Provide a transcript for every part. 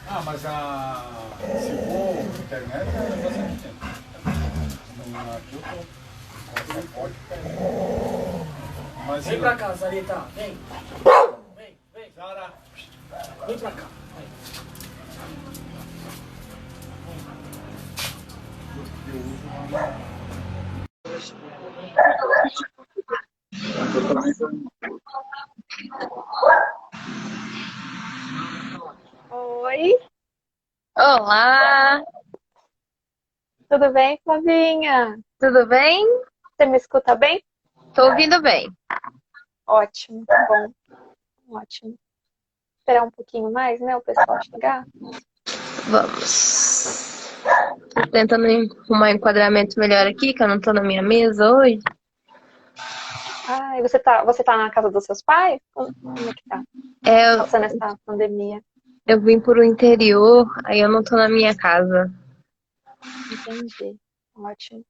Ah, mas se for internet, é bastante tempo. Não, aqui eu tô. Passaporte, mas Vem pra cá, Sarita. Vem. Vem, vem. Zara. Vem pra cá. Vem. Eu uso uma. Oi, Olá, tudo bem, Flavinha? tudo bem? Você me escuta bem? Tô ouvindo bem. Ótimo, tá bom, ótimo. Esperar um pouquinho mais, né, o pessoal chegar. Vamos. Tô tentando arrumar um enquadramento melhor aqui, que eu não tô na minha mesa hoje. Ah, e você tá na casa dos seus pais? Como é que tá? É, Passando essa pandemia. eu vim pro interior, aí eu não tô na minha casa. Entendi, ótimo.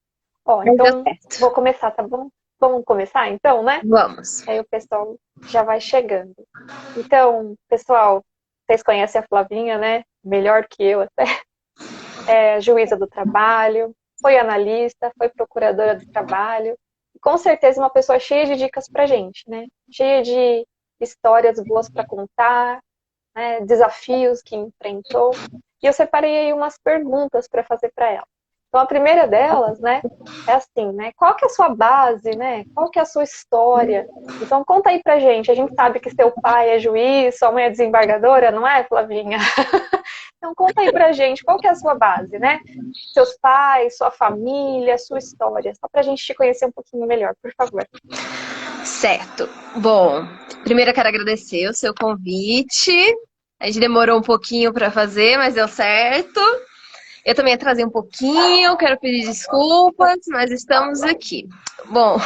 Ó, Mas deu então certo. vou começar, tá bom? Vamos começar então, né? Vamos. Aí o pessoal já vai chegando. Então, pessoal, vocês conhecem a Flavinha, né? Melhor que eu até. É juíza do trabalho, foi analista, foi procuradora do trabalho. E com certeza uma pessoa cheia de dicas pra gente, né? Cheia de histórias boas para contar, né? Desafios que enfrentou. E eu separei aí umas perguntas para fazer para ela. Então a primeira delas, né, é assim, né? Qual que é a sua base, né? Qual que é a sua história? Então conta aí pra gente. A gente sabe que seu pai é juiz, sua mãe é desembargadora, não é, Flavinha? Então conta aí pra gente, qual que é a sua base, né? Seus pais, sua família, sua história, só pra gente te conhecer um pouquinho melhor, por favor. Certo. Bom, primeiro eu quero agradecer o seu convite. A gente demorou um pouquinho pra fazer, mas deu certo. Eu também atrasei um pouquinho, quero pedir desculpas, mas estamos aqui. Bom,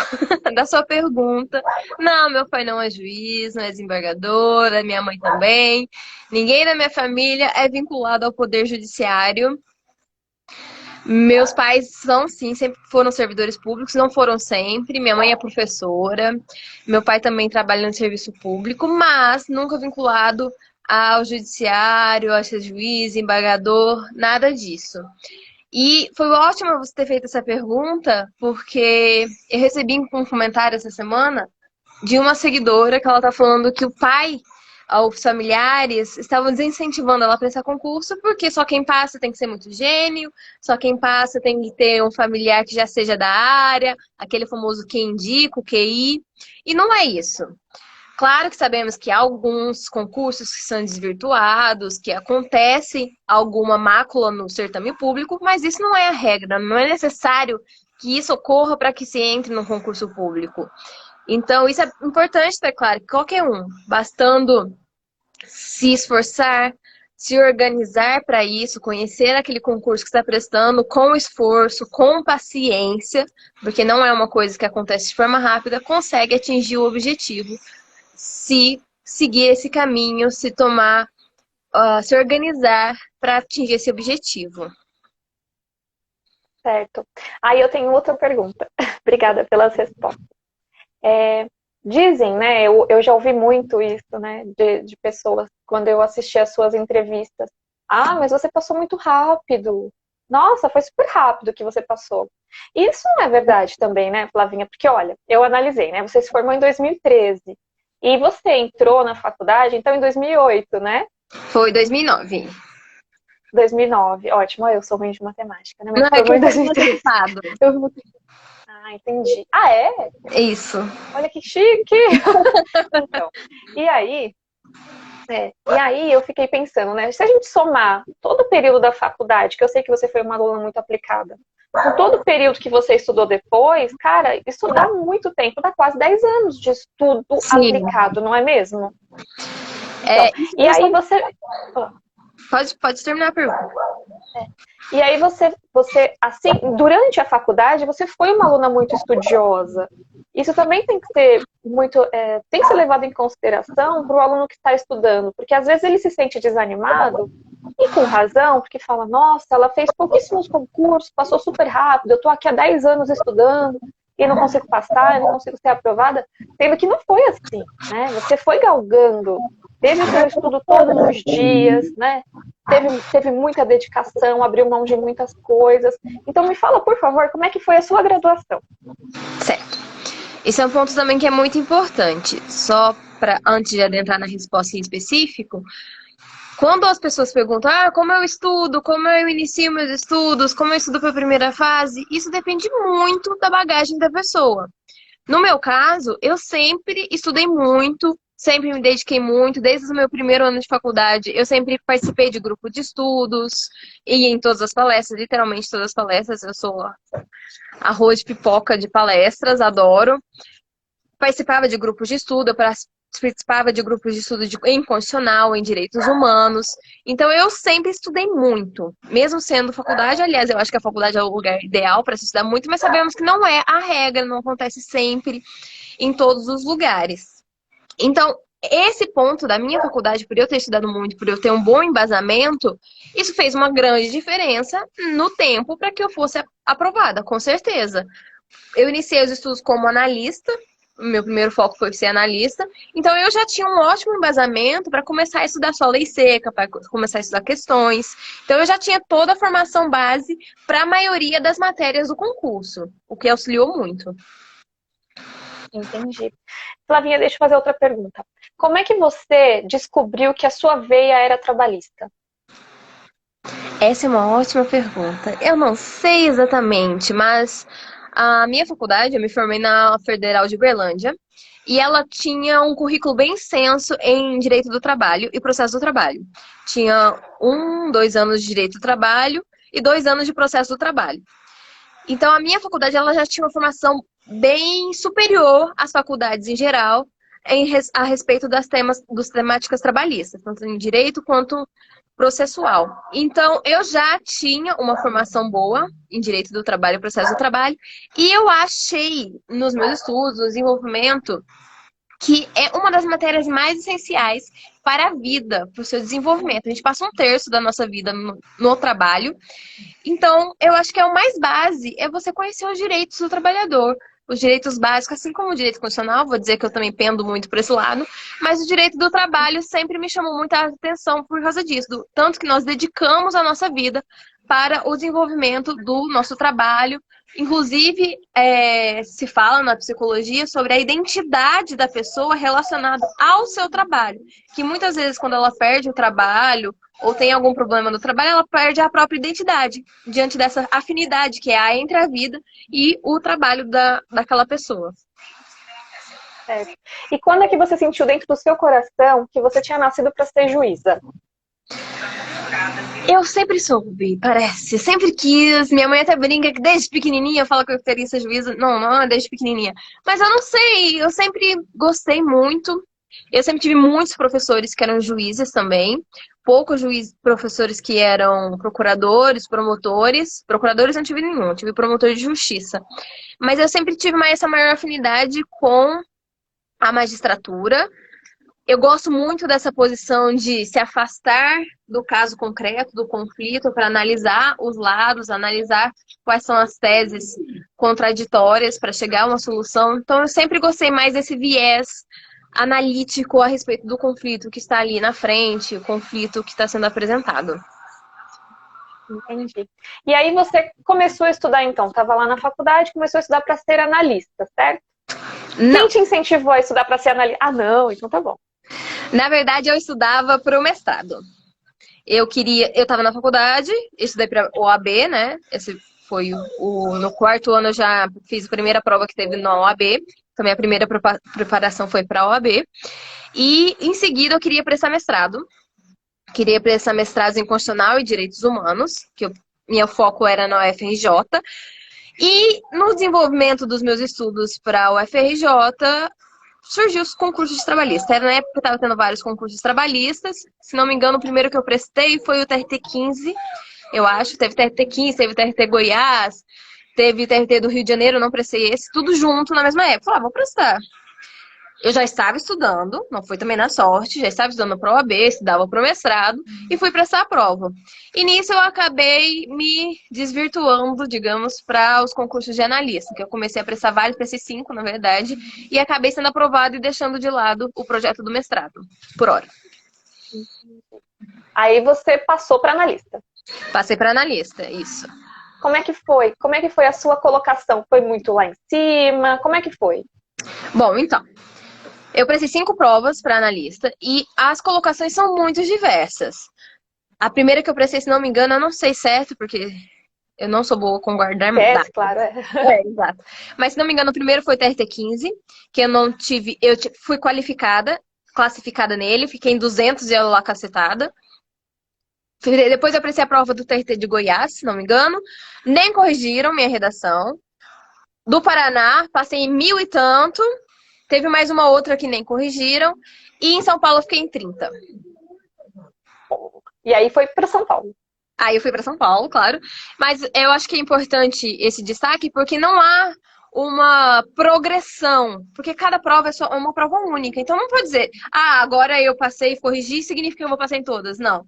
da sua pergunta, não, meu pai não é juiz, não é desembargadora, minha mãe também. Ninguém na minha família é vinculado ao poder judiciário. Meus pais são, sim, sempre foram servidores públicos, não foram sempre. Minha mãe é professora, meu pai também trabalha no serviço público, mas nunca vinculado ao judiciário, a ser juiz, embargador, nada disso. E foi ótimo você ter feito essa pergunta, porque eu recebi um comentário essa semana de uma seguidora que ela tá falando que o pai, os familiares, estavam desincentivando ela para esse concurso, porque só quem passa tem que ser muito gênio, só quem passa tem que ter um familiar que já seja da área, aquele famoso quem indica, o QI, e não é isso. Claro que sabemos que há alguns concursos que são desvirtuados, que acontece alguma mácula no certame público, mas isso não é a regra, não é necessário que isso ocorra para que se entre no concurso público. Então, isso é importante ter claro que qualquer um, bastando se esforçar, se organizar para isso, conhecer aquele concurso que está prestando com esforço, com paciência, porque não é uma coisa que acontece de forma rápida, consegue atingir o objetivo se seguir esse caminho, se tomar, se organizar para atingir esse objetivo. Certo. Aí eu tenho outra pergunta. Obrigada pelas respostas. É, dizem, né, eu já ouvi muito isso, né, de pessoas, quando eu assisti as suas entrevistas. Ah, mas você passou muito rápido. Nossa, foi super rápido que você passou. Isso não é verdade também, né, Flavinha? Porque, olha, eu analisei, né, você se formou em 2013 e você entrou na faculdade, então, em 2008, né? Foi 2009. 2009, ótimo, eu sou ruim de matemática, né, mas Não você é que formou eu em sou muito 2013. ocupado. Eu... Ah, entendi. Ah, é? É isso. Olha que chique! Então, e aí, eu fiquei pensando, né? Se a gente somar todo o período da faculdade, que eu sei que você foi uma aluna muito aplicada, com todo o período que você estudou depois, cara, isso dá muito tempo, dá quase 10 anos de estudo Sim. aplicado, não é mesmo? Então, É, e aí você. pode terminar a pergunta. E aí você, assim, durante a faculdade, você foi uma aluna muito estudiosa. Isso também tem que ser muito, tem que ser levado em consideração para o aluno que está estudando, porque às vezes ele se sente desanimado, e com razão, porque fala, nossa, ela fez pouquíssimos concursos, passou super rápido, eu estou aqui há 10 anos estudando, e não consigo passar, eu não consigo ser aprovada, sendo que não foi assim, né? Você foi galgando, teve o seu estudo todos os dias, né? teve muita dedicação, abriu mão de muitas coisas. Então me fala, por favor, como é que foi a sua graduação? Certo. Esse é um ponto também que é muito importante. Só para antes de adentrar na resposta em específico, quando as pessoas perguntam, como eu estudo, como eu inicio meus estudos, como eu estudo para a primeira fase, isso depende muito da bagagem da pessoa. No meu caso, eu sempre estudei muito, sempre me dediquei muito, desde o meu primeiro ano de faculdade, eu sempre participei de grupo de estudos, ia em todas as palestras, literalmente todas as palestras, eu sou arroz de pipoca de palestras, adoro. Participava de grupos de estudo, participava de grupos de estudo em constitucional, em direitos humanos. Então, eu sempre estudei muito, mesmo sendo faculdade. Aliás, eu acho que a faculdade é o lugar ideal para se estudar muito, mas sabemos que não é a regra, não acontece sempre em todos os lugares. Então, esse ponto da minha faculdade, por eu ter estudado muito, por eu ter um bom embasamento, isso fez uma grande diferença no tempo para que eu fosse aprovada, com certeza. Eu iniciei os estudos como analista, meu primeiro foco foi ser analista, então eu já tinha um ótimo embasamento para começar a estudar só lei seca, para começar a estudar questões. Então eu já tinha toda a formação base para a maioria das matérias do concurso, o que auxiliou muito. Entendi. Flavinha, deixa eu fazer outra pergunta. Como é que você descobriu que a sua veia era trabalhista? Essa é uma ótima pergunta. Eu não sei exatamente, mas a minha faculdade, eu me formei na Federal de Uberlândia, e ela tinha um currículo bem extenso em Direito do Trabalho e Processo do Trabalho. Tinha 2 anos de Direito do Trabalho e 2 anos de Processo do Trabalho. Então, a minha faculdade ela já tinha uma formação bem superior às faculdades em geral a respeito das temáticas trabalhistas, tanto em direito quanto processual. Então, eu já tinha uma formação boa em direito do trabalho e processo do trabalho, e eu achei nos meus estudos, no desenvolvimento, que é uma das matérias mais essenciais para a vida, para o seu desenvolvimento. A gente passa 1/3 da nossa vida no trabalho. Então, eu acho que é o mais base, é você conhecer os direitos do trabalhador. Os direitos básicos, assim como o direito constitucional, vou dizer que eu também pendo muito por esse lado, mas o direito do trabalho sempre me chamou muita atenção por causa disso. Tanto que nós dedicamos a nossa vida para o desenvolvimento do nosso trabalho. Inclusive, se fala na psicologia sobre a identidade da pessoa relacionada ao seu trabalho. Que muitas vezes, quando ela perde o trabalho ou tem algum problema no trabalho, ela perde a própria identidade diante dessa afinidade que há entre a vida e o trabalho daquela pessoa. Certo. E quando é que você sentiu dentro do seu coração que você tinha nascido para ser juíza? Eu sempre soube, parece. Sempre quis. Minha mãe até brinca que desde pequenininha fala que eu queria ser juíza. Não é desde pequenininha. Mas eu não sei, eu sempre gostei muito. Eu sempre tive muitos professores que eram juízes também. Poucos professores que eram procuradores, promotores. Procuradores não tive nenhum, tive promotor de justiça. Mas eu sempre tive essa maior afinidade com a magistratura. Eu gosto muito dessa posição de se afastar do caso concreto, do conflito, para analisar os lados, analisar quais são as teses contraditórias para chegar a uma solução. Então, eu sempre gostei mais desse viés analítico a respeito do conflito que está ali na frente, o conflito que está sendo apresentado. Entendi. E aí você começou a estudar, então, estava lá na faculdade, começou a estudar para ser analista, certo? Não. Quem te incentivou a estudar para ser analista? Ah, não, então tá bom. Na verdade, eu estudava para o mestrado. Eu estava na faculdade, estudei para OAB, né? Esse foi no 4º ano eu já fiz a primeira prova que teve na OAB. Também a primeira preparação foi para a OAB. E em seguida eu queria prestar mestrado. Queria prestar mestrado em Constitucional e Direitos Humanos, que meu foco era na UFRJ. E no desenvolvimento dos meus estudos para a UFRJ, surgiu os concursos de trabalhista. Era na época que eu estava tendo vários concursos trabalhistas. Se não me engano, o primeiro que eu prestei foi o TRT-15, eu acho. Teve TRT-15, teve TRT Goiás, teve TRT do Rio de Janeiro, eu não prestei esse. Tudo junto na mesma época. Falei, vou prestar. Eu já estava estudando, não foi também na sorte, já estava estudando para o OAB, estudava para o mestrado e fui prestar a prova. E nisso eu acabei me desvirtuando, digamos, para os concursos de analista, que eu comecei a prestar vários, prestei 5, na verdade, e acabei sendo aprovado e deixando de lado o projeto do mestrado, por hora. Aí você passou para analista. Passei para analista, isso. Como é que foi? Como é que foi a sua colocação? Foi muito lá em cima? Como é que foi? Bom, então, eu prestei 5 provas para analista e as colocações são muito diversas. A primeira que eu prestei, se não me engano, eu não sei certo, porque eu não sou boa com guardar dados. Claro, é. Exato. Mas, se não me engano, o primeiro foi o TRT-15, que eu não tive... fui classificada nele, fiquei em 200 e eu lá cacetada. Depois eu prestei a prova do TRT de Goiás, se não me engano. Nem corrigiram minha redação. Do Paraná, passei em 1000 e tanto. Teve mais uma outra que nem corrigiram. E em São Paulo eu fiquei em 30. E aí foi para São Paulo. Aí eu fui para São Paulo, claro. Mas eu acho que é importante esse destaque porque não há uma progressão. Porque cada prova é só uma prova única. Então não pode dizer, agora eu passei e corrigi, significa que eu vou passar em todas. Não.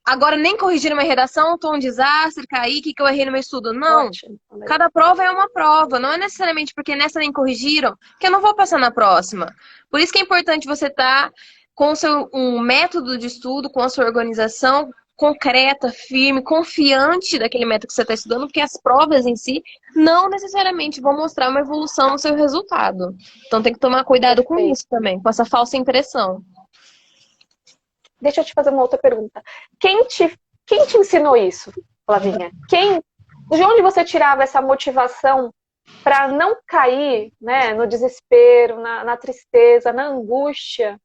Agora nem corrigiram minha redação, tô um desastre, caí, o que eu errei no meu estudo? Não. Ótimo. Cada prova é uma prova. Não é necessariamente porque nessa nem corrigiram que eu não vou passar na próxima. Por isso que é importante você estar com um método de estudo, com a sua organização concreta, firme, confiante daquele método que você está estudando, porque as provas em si não necessariamente vão mostrar uma evolução no seu resultado. Então tem que tomar cuidado com isso também, com essa falsa impressão. Deixa eu te fazer uma outra pergunta. Quem te ensinou isso, Flavinha? De onde você tirava essa motivação para não cair, né, no desespero, na tristeza, na angústia?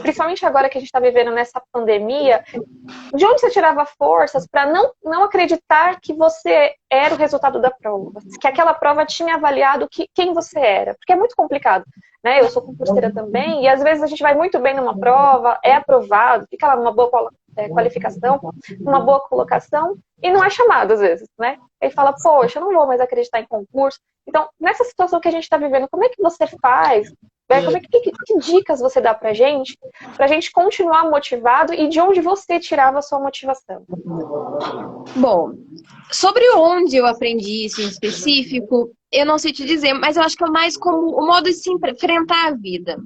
Principalmente agora que a gente está vivendo nessa pandemia, de onde você tirava forças para não acreditar que você era o resultado da prova? Que aquela prova tinha avaliado quem você era? Porque é muito complicado, né? Eu sou concurseira também, e às vezes a gente vai muito bem numa prova, é aprovado, fica lá numa boa qualificação, numa boa colocação, e não é chamado às vezes, né? Aí fala, poxa, eu não vou mais acreditar em concurso. Então, nessa situação que a gente está vivendo, como é que você faz? Que dicas você dá pra gente continuar motivado e de onde você tirava a sua motivação? Bom, sobre onde eu aprendi isso em específico, eu não sei te dizer, mas eu acho que é mais como o modo de se enfrentar a vida.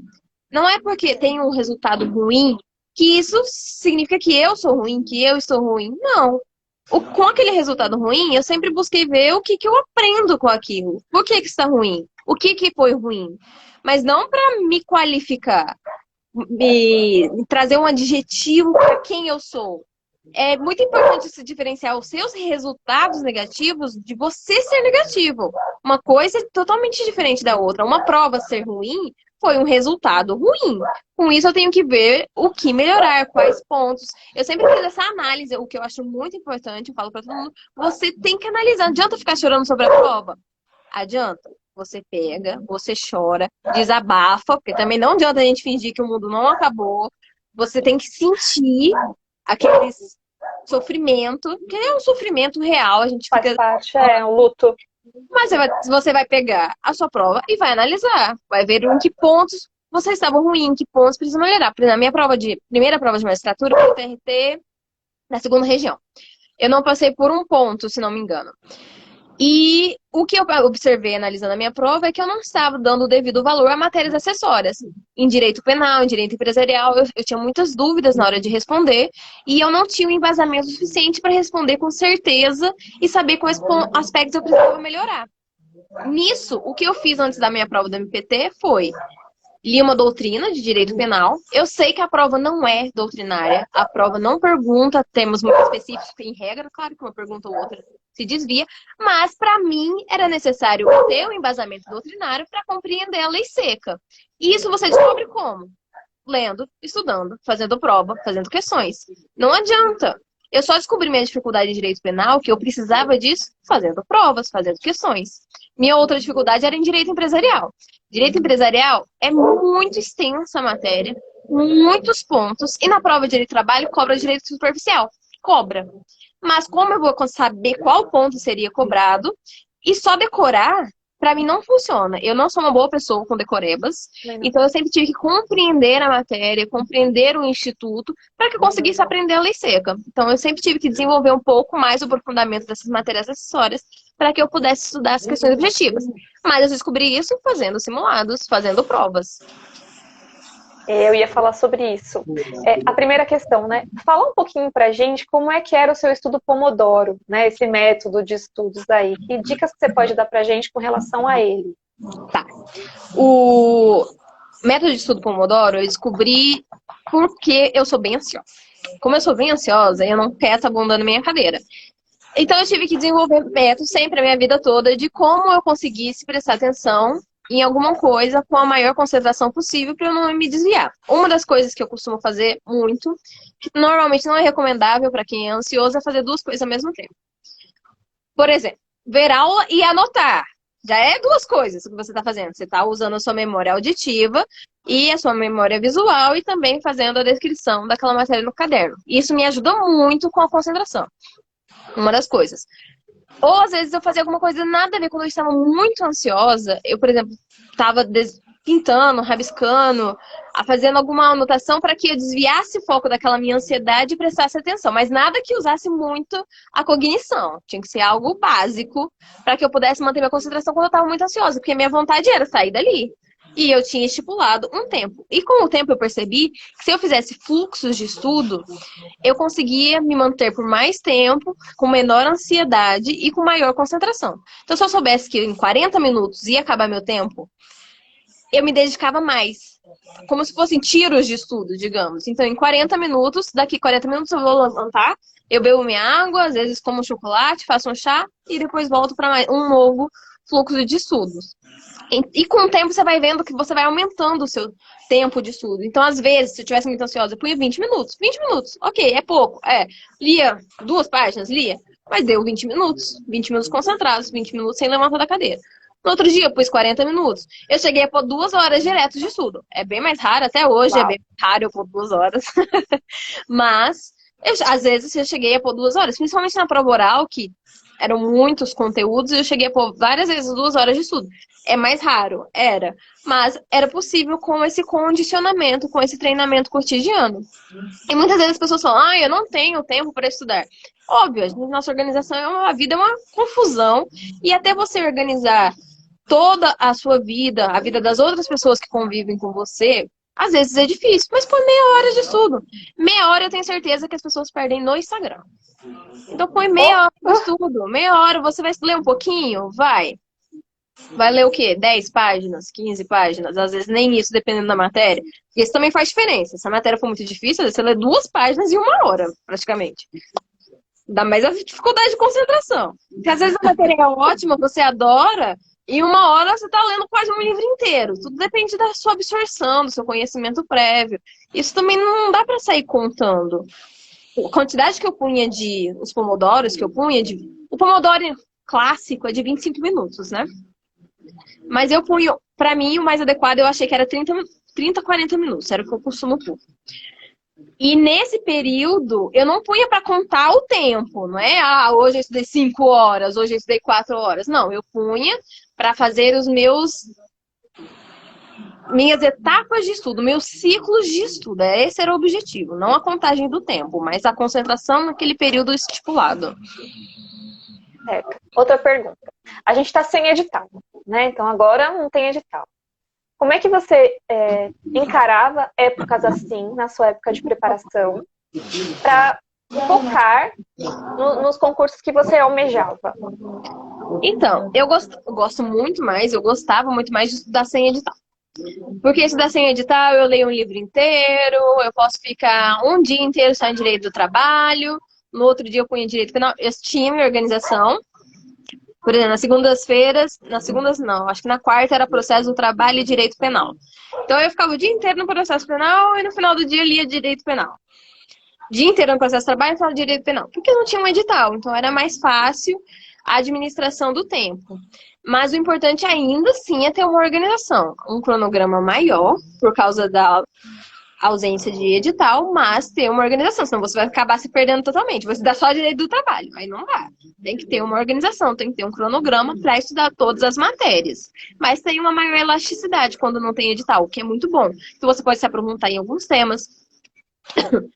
Não é porque tem um resultado ruim que isso significa que eu sou ruim, que eu estou ruim. Não. Com aquele resultado ruim, eu sempre busquei ver o que eu aprendo com aquilo. Por que está ruim? O que foi ruim? Mas não para me qualificar, me trazer um adjetivo para quem eu sou. É muito importante se diferenciar os seus resultados negativos de você ser negativo. Uma coisa é totalmente diferente da outra. Uma prova ser ruim foi um resultado ruim. Com isso, eu tenho que ver o que melhorar, quais pontos. Eu sempre fiz essa análise, o que eu acho muito importante, eu falo para todo mundo, você tem que analisar. Não adianta ficar chorando sobre a prova. Adianta. Você pega, você chora, desabafa, porque também não adianta a gente fingir que o mundo não acabou. Você tem que sentir aquele sofrimento, que é um sofrimento real. A gente Faz fica... parte, é um luto. Mas você vai pegar a sua prova e vai analisar. Vai ver em que pontos vocês estavam ruins, em que pontos precisam melhorar. Por exemplo, na minha primeira prova de magistratura foi o TRT na segunda região. Eu não passei por um ponto, se não me engano. E o que eu observei analisando a minha prova é que eu não estava dando o devido valor a matérias acessórias. Em direito penal, em direito empresarial, eu tinha muitas dúvidas na hora de responder e eu não tinha um embasamento suficiente para responder com certeza e saber quais aspectos eu precisava melhorar. Nisso, o que eu fiz antes da minha prova do MPT foi... li uma doutrina de direito penal. Eu sei que a prova não é doutrinária. A prova não pergunta temas muito específicos em regra. Claro que uma pergunta ou outra se desvia. Mas, para mim, era necessário ter um embasamento doutrinário para compreender a lei seca. E isso você descobre como? Lendo, estudando, fazendo prova, fazendo questões. Não adianta. Eu só descobri minha dificuldade em direito penal, que eu precisava disso, fazendo provas, fazendo questões. Minha outra dificuldade era em direito empresarial. Direito empresarial é muito extensa a matéria, muitos pontos, e na prova de direito do trabalho cobra direito superficial. Cobra. Mas como eu vou saber qual ponto seria cobrado e só decorar, para mim não funciona. Eu não sou uma boa pessoa com decorebas, então eu sempre tive que compreender a matéria, compreender o instituto, para que eu conseguisse aprender a lei seca. Então eu sempre tive que desenvolver um pouco mais o aprofundamento dessas matérias acessórias, para que eu pudesse estudar as questões objetivas. Mas eu descobri isso fazendo simulados, fazendo provas. Eu ia falar sobre isso. A primeira questão, né? Fala um pouquinho pra gente como é que era o seu estudo Pomodoro, né? Esse método de estudos aí. Que dicas que você pode dar pra gente com relação a ele? Tá. O método de estudo Pomodoro, eu descobri porque eu sou bem ansiosa. Como eu sou bem ansiosa, eu não quero estar bunda na minha cadeira. Então eu tive que desenvolver métodos sempre a minha vida toda de como eu conseguisse prestar atenção em alguma coisa com a maior concentração possível para eu não me desviar. Uma das coisas que eu costumo fazer muito, que normalmente não é recomendável para quem é ansioso, é fazer duas coisas ao mesmo tempo. Por exemplo, ver aula e anotar. Já é duas coisas que você está fazendo. Você está usando a sua memória auditiva e a sua memória visual e também fazendo a descrição daquela matéria no caderno. Isso me ajuda muito com a concentração. Uma das coisas. Ou às vezes eu fazia alguma coisa nada a ver quando eu estava muito ansiosa. Eu, por exemplo, estava pintando, rabiscando, fazendo alguma anotação para que eu desviasse o foco daquela minha ansiedade e prestasse atenção. Mas nada que usasse muito a cognição. Tinha que ser algo básico para que eu pudesse manter minha concentração quando eu estava muito ansiosa. Porque a minha vontade era sair dali. E eu tinha estipulado um tempo. E com o tempo eu percebi que se eu fizesse fluxos de estudo, eu conseguia me manter por mais tempo, com menor ansiedade e com maior concentração. Então, se eu soubesse que em 40 minutos ia acabar meu tempo, eu me dedicava mais. Como se fossem tiros de estudo, digamos. Então, em 40 minutos, daqui 40 minutos eu vou levantar, eu bebo minha água, às vezes como chocolate, faço um chá e depois volto para um novo fluxo de estudos. E com o tempo você vai vendo que você vai aumentando o seu tempo de estudo. Então, às vezes, se eu estivesse muito ansiosa, eu punha 20 minutos. 20 minutos, ok, é pouco. Lia 2 páginas, lia, mas deu 20 minutos. 20 minutos concentrados, 20 minutos sem levantar da cadeira. No outro dia, eu pus 40 minutos. Eu cheguei a pôr 2 horas direto de estudo. É bem mais raro, até hoje é bem raro eu pôr 2 horas. Mas, às vezes, eu cheguei a pôr 2 horas, principalmente na prova oral, que eram muitos conteúdos, e eu cheguei a pôr várias vezes 2 horas de estudo. É mais raro, era. Mas era possível com esse condicionamento, com esse treinamento cotidiano. E muitas vezes as pessoas falam, eu não tenho tempo para estudar. Óbvio, nossa organização a vida é uma confusão. E até você organizar toda a sua vida, a vida das outras pessoas que convivem com você, às vezes é difícil. Mas por meia hora de estudo. Meia hora eu tenho certeza que as pessoas perdem no Instagram. Então põe meia hora de estudo. Meia hora, você vai ler um pouquinho? Vai. Vai ler o quê? 10 páginas, 15 páginas, às vezes nem isso, dependendo da matéria. E isso também faz diferença. Se a matéria for muito difícil, às vezes você lê 2 páginas em 1 hora, praticamente. Dá mais a dificuldade de concentração. Porque às vezes a matéria é ótima, você adora, e em 1 hora você está lendo quase um livro inteiro. Tudo depende da sua absorção, do seu conhecimento prévio. Isso também não dá para sair contando. A quantidade que eu punha os pomodoros que eu punha, o pomodoro clássico é de 25 minutos, né? Mas eu punho, pra mim, o mais adequado eu achei que era 30, 40 minutos, era o que eu costumo pôr. E nesse período, eu não punha pra contar o tempo, não é? Hoje eu estudei 5 horas, hoje eu estudei 4 horas. Não, eu punha pra fazer minhas etapas de estudo, meus ciclos de estudo. Esse era o objetivo, não a contagem do tempo, mas a concentração naquele período estipulado. Certo. Outra pergunta. A gente está sem edital, né? Então agora não tem edital. Como é que você encarava épocas assim, na sua época de preparação, para focar nos concursos que você almejava? Então, eu gostava muito mais de estudar sem edital. Porque estudar sem edital, eu leio um livro inteiro, eu posso ficar um dia inteiro só em direito do trabalho, no outro dia eu punha direito penal. Eu tinha minha organização. Por exemplo, nas segundas-feiras, acho que na quarta era processo do trabalho e direito penal. Então eu ficava o dia inteiro no processo penal e no final do dia eu lia direito penal. Dia inteiro no processo do trabalho e no final do direito penal. Porque eu não tinha um edital, então era mais fácil a administração do tempo. Mas o importante ainda sim é ter uma organização, um cronograma maior, por causa da ausência de edital, mas ter uma organização, senão você vai acabar se perdendo totalmente. Você dá só direito do trabalho, aí não dá. Tem que ter uma organização, tem que ter um cronograma para estudar todas as matérias. Mas tem uma maior elasticidade quando não tem edital, o que é muito bom. Então você pode se aprofundar em alguns temas.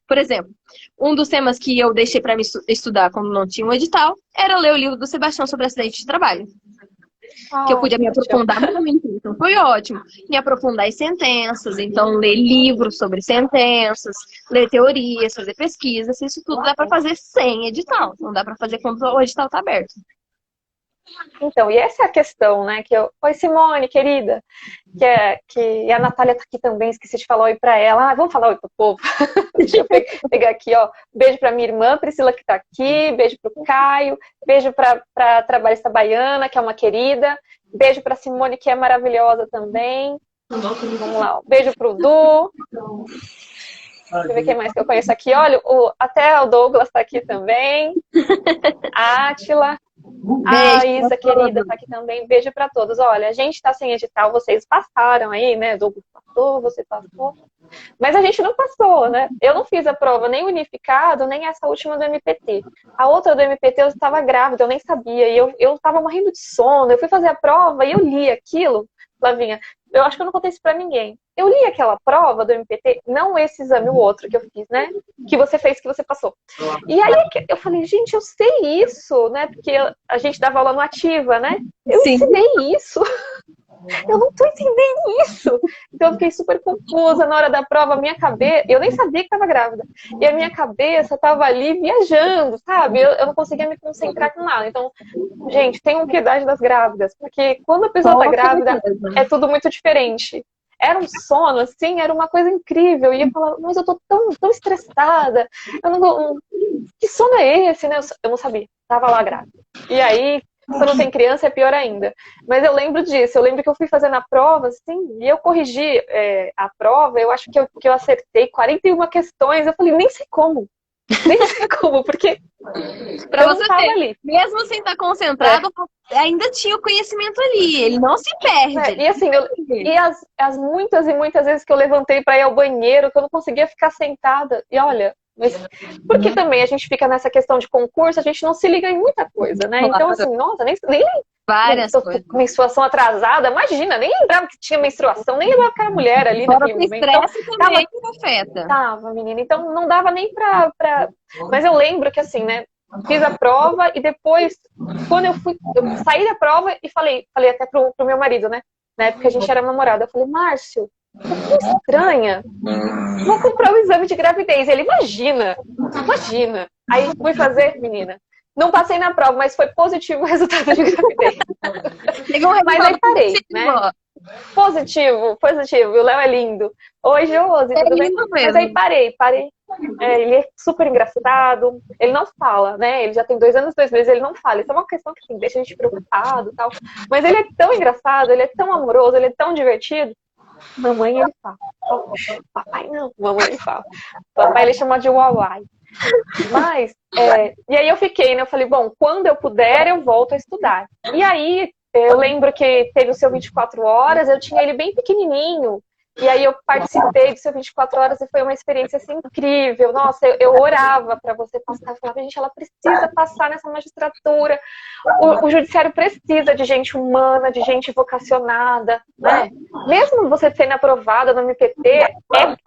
Por exemplo, um dos temas que eu deixei para me estudar quando não tinha um edital era ler o livro do Sebastião sobre acidente de trabalho. que eu pude me ótimo. aprofundar muito. Então foi ótimo. Me aprofundar em sentenças, então ler livros sobre sentenças, ler teorias, fazer pesquisas, isso tudo dá para fazer sem edital. Não dá para fazer quando o edital está aberto. Então, e essa é a questão, né? Oi, Simone, querida, e a Natália tá aqui também, esqueci de falar oi pra ela. Vamos falar oi pro povo. Deixa eu pegar aqui, ó. Beijo pra minha irmã Priscila, que tá aqui. Beijo pro Caio. Beijo pra Trabalhista Baiana, que é uma querida. Beijo pra Simone, que é maravilhosa também. Vamos lá, ó. Beijo pro Du. Deixa eu ver quem mais que eu conheço aqui. Olha, até o Douglas tá aqui também. A Átila. A Isa, querida, tá aqui também. Beijo pra todos. Olha, a gente tá sem edital, vocês passaram aí, né? Douglas passou, você passou. Mas a gente não passou, né? Eu não fiz a prova nem unificado, nem essa última do MPT. A outra do MPT eu estava grávida, eu nem sabia. E eu tava morrendo de sono. Eu fui fazer a prova e eu li aquilo, Flavinha. Eu acho que eu não contei isso pra ninguém. Eu li aquela prova do MPT, não esse exame, o outro que eu fiz, né? Que você fez, que você passou. E aí eu falei, gente, eu sei isso, né? Porque a gente dava aula no Ativa, né? Eu ensinei isso. Eu não tô entendendo isso. Então eu fiquei super confusa na hora da prova. A minha cabeça, eu nem sabia que estava grávida. E a minha cabeça tava ali viajando, sabe? Eu não conseguia me concentrar com nada. Então, gente, tenham piedade das grávidas. Porque quando a pessoa tá grávida, é tudo muito diferente. Era um sono, assim, era uma coisa incrível. E eu falava, mas eu tô tão estressada. Que sono é esse, né? Eu não sabia. Tava lá grávida. E aí, quando tem criança, é pior ainda. Mas eu lembro disso. Eu lembro que eu fui fazendo a prova, assim, e eu corrigi a prova. Eu acho que eu acertei 41 questões. Eu falei, nem sei como. Nem sei como, porque pra eu você não tava ver, ali. mesmo sem estar concentrado, ainda tinha o conhecimento ali. Ele não se perde. E assim, as muitas e muitas vezes que eu levantei para ir ao banheiro, que eu não conseguia ficar sentada. E olha, porque também a gente fica nessa questão de concurso, a gente não se liga em muita coisa, né? Então, assim, nossa, nem várias coisas. Menstruação atrasada, imagina, nem lembrava que tinha menstruação, nem lembrava que era mulher ali naquele momento. Estresse então, também afeta. Tava, menina. Então não dava nem pra... Mas eu lembro que assim, né? Fiz a prova e depois, quando eu saí da prova e falei até pro meu marido, né? Na época a gente era namorado. Eu falei, Márcio, eu tô estranha. Vou comprar o exame de gravidez. Ele, imagina. Aí fui fazer, menina. Não passei na prova, mas foi positivo o resultado de gravidez. Mas aí parei, né? Positivo. E o Léo é lindo. Oi, Josi, tudo bem? Mas aí parei. Ele é super engraçado. Ele não fala, né? Ele já tem 2 anos e 2 meses, ele não fala. Isso é uma questão que assim, deixa a gente preocupado e tal. Mas ele é tão engraçado, ele é tão amoroso, ele é tão divertido. Mamãe, ele fala. Papai não, mamãe ele fala. Papai ele chama de Uauai. Mas, e aí eu fiquei, né? Eu falei, bom, quando eu puder, eu volto a estudar. E aí, eu lembro que teve o seu 24 horas, eu tinha ele bem pequenininho. E aí eu participei do seu 24 horas e foi uma experiência assim, incrível. Nossa, eu orava para você passar. Eu falava, gente, ela precisa passar nessa magistratura. O judiciário precisa de gente humana, de gente vocacionada, né? Mesmo você sendo aprovada no MPT,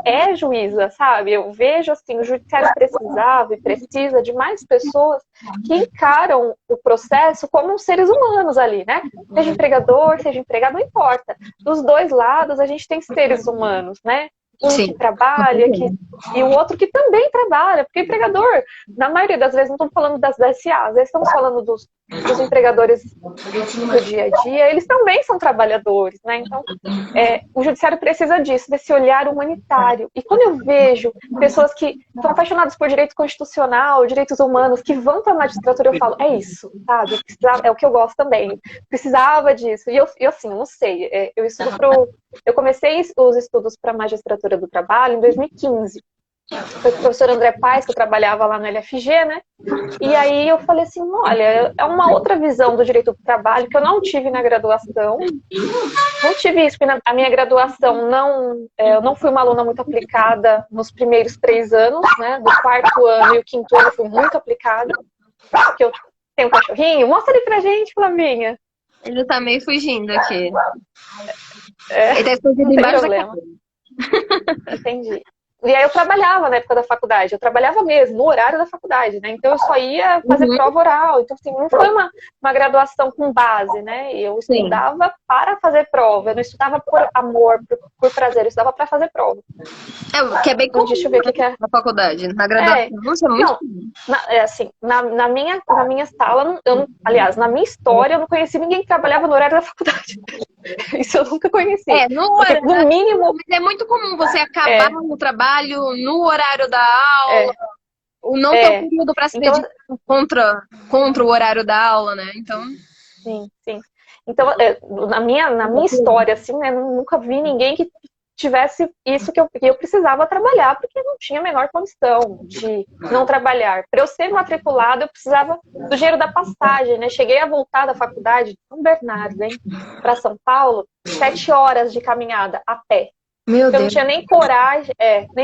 é juíza, sabe? Eu vejo assim, o judiciário precisava e precisa de mais pessoas que encaram o processo como seres humanos ali, né? Seja empregador, seja empregado, não importa. Dos dois lados, a gente tem seres humanos, né? Um que trabalha e o outro que também trabalha, porque empregador, na maioria das vezes, não estamos falando das SAs, estamos falando dos empregadores do dia a dia, eles também são trabalhadores, né? Então, o judiciário precisa disso, desse olhar humanitário. E quando eu vejo pessoas que são apaixonadas por direito constitucional, direitos humanos, que vão para a magistratura, eu falo, é isso, sabe? É o que eu gosto também. Precisava disso. E eu assim, eu não sei, eu comecei os estudos para a magistratura do trabalho em 2015. Foi com o professor André Paes, que eu trabalhava lá no LFG, né? E aí eu falei assim, olha, é uma outra visão do direito do trabalho que eu não tive na graduação. Não tive isso, porque a minha graduação eu não fui uma aluna muito aplicada nos primeiros 3 anos, né? Do 4º ano e o 5º ano eu fui muito aplicada. Porque eu tenho um cachorrinho. Mostra ele pra gente, Flavinha. Ele tá meio fugindo aqui. Ele tá escondido embaixo da problema. Entendi. E aí eu trabalhava na época da faculdade, eu trabalhava mesmo, no horário da faculdade, né? Então eu só ia fazer prova oral. Então, assim, não foi uma graduação com base, né? Eu estudava para fazer prova, eu não estudava por amor, por prazer, eu estudava para fazer prova. Que é bem Então, comum, deixa eu ver o que é. na faculdade, na graduação, isso é muito comum. Assim, na minha sala, aliás, na minha história, eu não conheci ninguém que trabalhava no horário da faculdade. Isso eu nunca conheci. Porque, no mínimo... Mas é muito comum você acabar no trabalho, no horário da aula, ou não ter um período para se dedicar contra o horário da aula, né? Então... Sim. Então, na minha história, assim, né, nunca vi ninguém que tivesse isso que eu precisava trabalhar, porque não tinha a menor condição de não trabalhar. Para eu ser matriculada, eu precisava do dinheiro da passagem, né? Cheguei a voltar da faculdade de São Bernardo, hein, para São Paulo, 7 horas de caminhada a pé. Meu Deus. Eu não tinha nem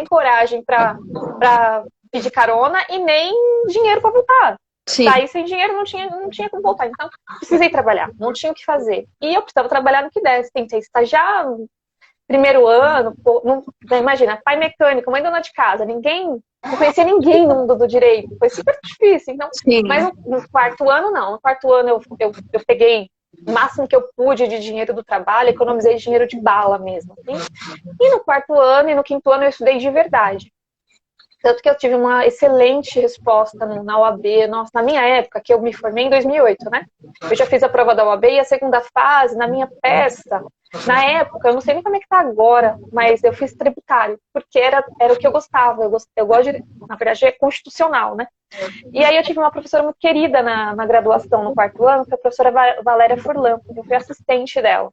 coragem para pedir carona e nem dinheiro para voltar. Sim. Saí sem dinheiro, não tinha como voltar. Então, precisei trabalhar, não tinha o que fazer. E eu precisava trabalhar no que desse. Tentei estagiar, primeiro ano, imagina, pai mecânico, mãe dona de casa, não conhecia ninguém no mundo do direito, foi super difícil. Então, mas no quarto ano, não. No quarto ano eu peguei o máximo que eu pude de dinheiro do trabalho, economizei dinheiro de bala mesmo. Assim. E no quarto ano e no quinto ano eu estudei de verdade. Tanto que eu tive uma excelente resposta na OAB. Nossa, na minha época, que eu me formei em 2008, né? Eu já fiz a prova da OAB e a segunda fase, na minha peça, na época, eu não sei nem como é que tá agora, mas eu fiz tributário, porque era o que eu gostava. Eu gosto de, na verdade, é constitucional, né? E aí eu tive uma professora muito querida na graduação, no quarto ano, que é a professora Valéria Furlan. Eu fui assistente dela.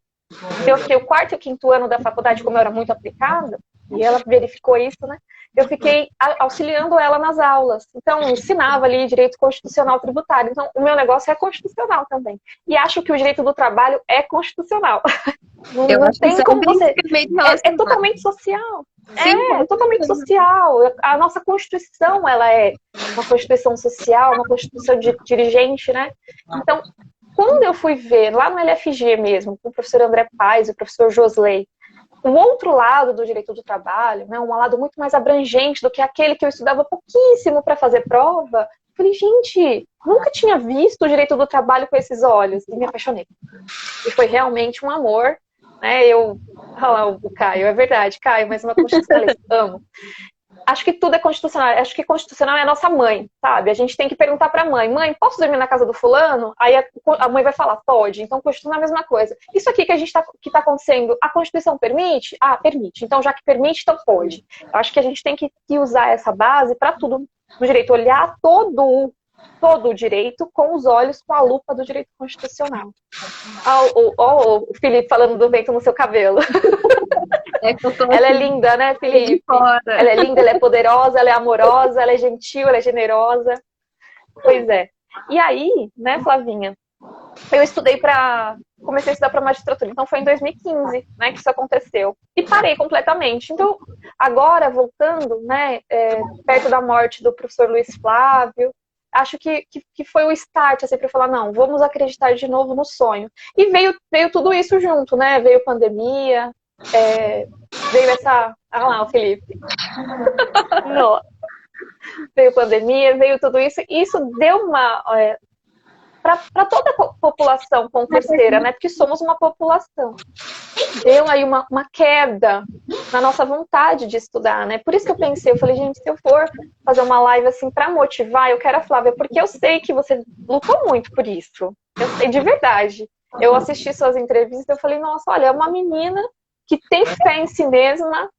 Eu fiquei o quarto e o quinto ano da faculdade, como eu era muito aplicada, e ela verificou isso, né? Eu fiquei auxiliando ela nas aulas. Então, ensinava ali direito constitucional tributário. Então, o meu negócio é constitucional também. E acho que o direito do trabalho é constitucional. Eu acho tem que como você... É totalmente social. Sim, É totalmente social. A nossa Constituição, ela é uma Constituição social, uma Constituição de dirigente, né? Então, quando eu fui ver, lá no LFG mesmo, com o professor André Paes e o professor Josley, o outro lado do direito do trabalho, né, um lado muito mais abrangente do que aquele que eu estudava pouquíssimo para fazer prova, eu falei, gente, nunca tinha visto o direito do trabalho com esses olhos, e me apaixonei. E foi realmente um amor, né, olha lá o Caio, é verdade, Caio, mas uma constitucionalista, amo. Acho que tudo é constitucional. Acho que constitucional é a nossa mãe, sabe? A gente tem que perguntar para a mãe, posso dormir na casa do fulano? Aí a mãe vai falar, pode. Então, constitucional é a mesma coisa. Isso aqui que tá acontecendo, a Constituição permite? Ah, permite. Então, já que permite, então pode. Eu acho que a gente tem que usar essa base para tudo no direito, olhar todo o direito com os olhos, com a lupa do direito constitucional. O Felipe falando do vento no seu cabelo. Ela é linda, né, Felipe? Ela é linda, ela é poderosa, ela é amorosa, ela é gentil, ela é generosa. Pois é. E aí, né, Flavinha, eu comecei a estudar para magistratura. Então foi em 2015, né, que isso aconteceu. E parei completamente. Então, agora, voltando, né, perto da morte do professor Luiz Flávio, acho que foi o start, assim, para falar, não, vamos acreditar de novo no sonho. E veio tudo isso junto, né? Veio pandemia, veio essa... Ah lá, o Felipe. Não. Veio pandemia, veio tudo isso. E isso deu uma... para toda a população concurseira, né? Porque somos uma população. Deu aí uma queda na nossa vontade de estudar, né? Por isso que eu falei, gente, se eu for fazer uma live assim para motivar, eu quero a Flávia, porque eu sei que você lutou muito por isso. Eu sei de verdade. Eu assisti suas entrevistas e eu falei, nossa, olha, é uma menina que tem fé em si mesma,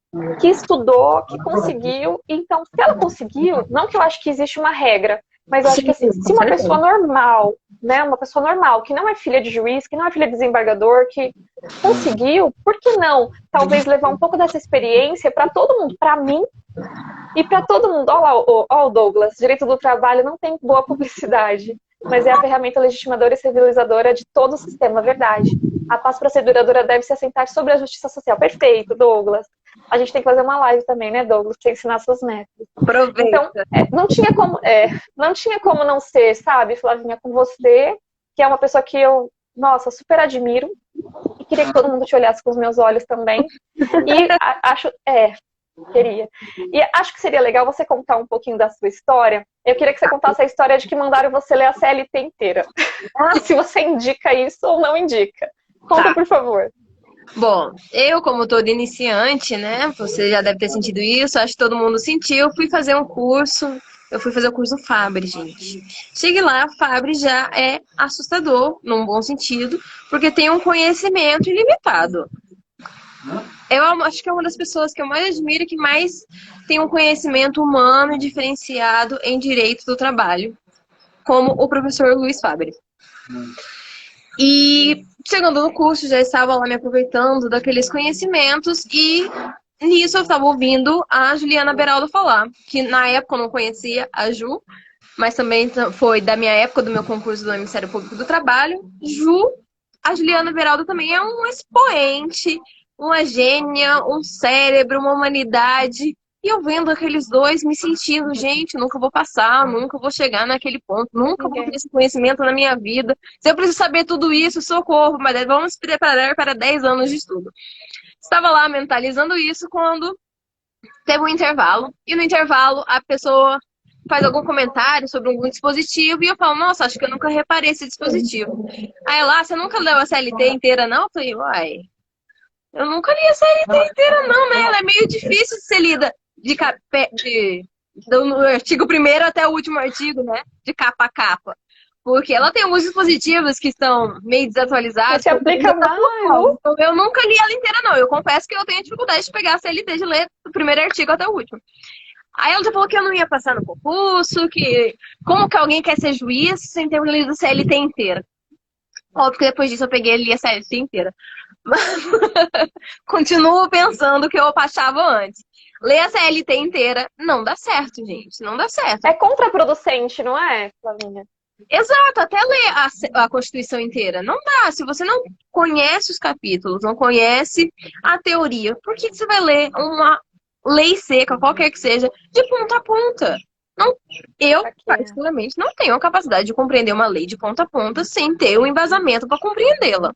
que estudou, que conseguiu. Então, se ela conseguiu, não que eu acho que existe uma regra, mas eu acho que assim, se uma pessoa normal, né, uma pessoa normal, que não é filha de juiz, que não é filha de desembargador, que conseguiu, por que não? Talvez levar um pouco dessa experiência para todo mundo, para mim e para todo mundo. Olha lá, o Douglas, direito do trabalho não tem boa publicidade, mas é a ferramenta legitimadora e civilizadora de todo o sistema, verdade. A paz proceduradora deve se assentar sobre a justiça social. Perfeito, Douglas. A gente tem que fazer uma live também, né, Douglas, para ensinar seus métodos. Aproveita. Então, não tinha como não ser, sabe, Flavinha, com você, que é uma pessoa que eu, nossa, super admiro, e queria que todo mundo te olhasse com os meus olhos também. E Queria. E acho que seria legal você contar um pouquinho da sua história. Eu queria que você contasse a história de que mandaram você ler a CLT inteira. Se você indica isso ou não indica. Conta, Tá. por favor. Bom, eu, como todo iniciante, né? Você já deve ter sentido isso, acho que todo mundo sentiu. Eu fui fazer um curso. Eu fui fazer o curso Fabri, gente. Cheguei lá, Fabri já é assustador, num bom sentido, porque tem um conhecimento ilimitado. Eu acho que é uma das pessoas que eu mais admiro e que mais tem um conhecimento humano e diferenciado em direito do trabalho, como o professor Luiz Fabri. E chegando no curso, já estava lá me aproveitando daqueles conhecimentos e nisso eu estava ouvindo a Juliana Beraldo falar, que na época eu não conhecia a Ju, mas também foi da minha época, do meu concurso do Ministério Público do Trabalho. A Juliana Beraldo também é um expoente, uma gênia, um cérebro, uma humanidade. E eu vendo aqueles dois, me sentindo, gente, nunca vou passar, nunca vou chegar naquele ponto, nunca vou ter esse conhecimento na minha vida. Se eu preciso saber tudo isso, socorro, mas vamos preparar para 10 anos de estudo. Estava lá mentalizando isso quando teve um intervalo. E no intervalo a pessoa faz algum comentário sobre algum dispositivo e eu falo, nossa, acho que eu nunca reparei esse dispositivo. Aí lá, você nunca leu a CLT inteira, não? Eu falei, uai, eu nunca li a CLT inteira, não, né? Ela é meio difícil de ser lida do artigo 1º até o último artigo, né? De capa a capa. Porque ela tem alguns dispositivos que estão meio desatualizados. Se aplica mais. Então, eu nunca li ela inteira, não. Eu confesso que eu tenho dificuldade de pegar a CLT de ler do primeiro artigo até o último. Aí ela já falou que eu não ia passar no concurso, que como que alguém quer ser juiz sem ter lido a CLT inteira. Óbvio que depois disso eu peguei e li a CLT inteira. Mas continuo pensando que eu achava antes. Ler a CLT inteira não dá certo, gente. Não dá certo. É contraproducente, não é, Flavinha? Exato, até ler a Constituição inteira. Não dá. Se você não conhece os capítulos, não conhece a teoria, por que você vai ler uma lei seca, qualquer que seja, de ponta a ponta? Não, eu, particularmente, não tenho a capacidade de compreender uma lei de ponta a ponta sem ter um embasamento para compreendê-la.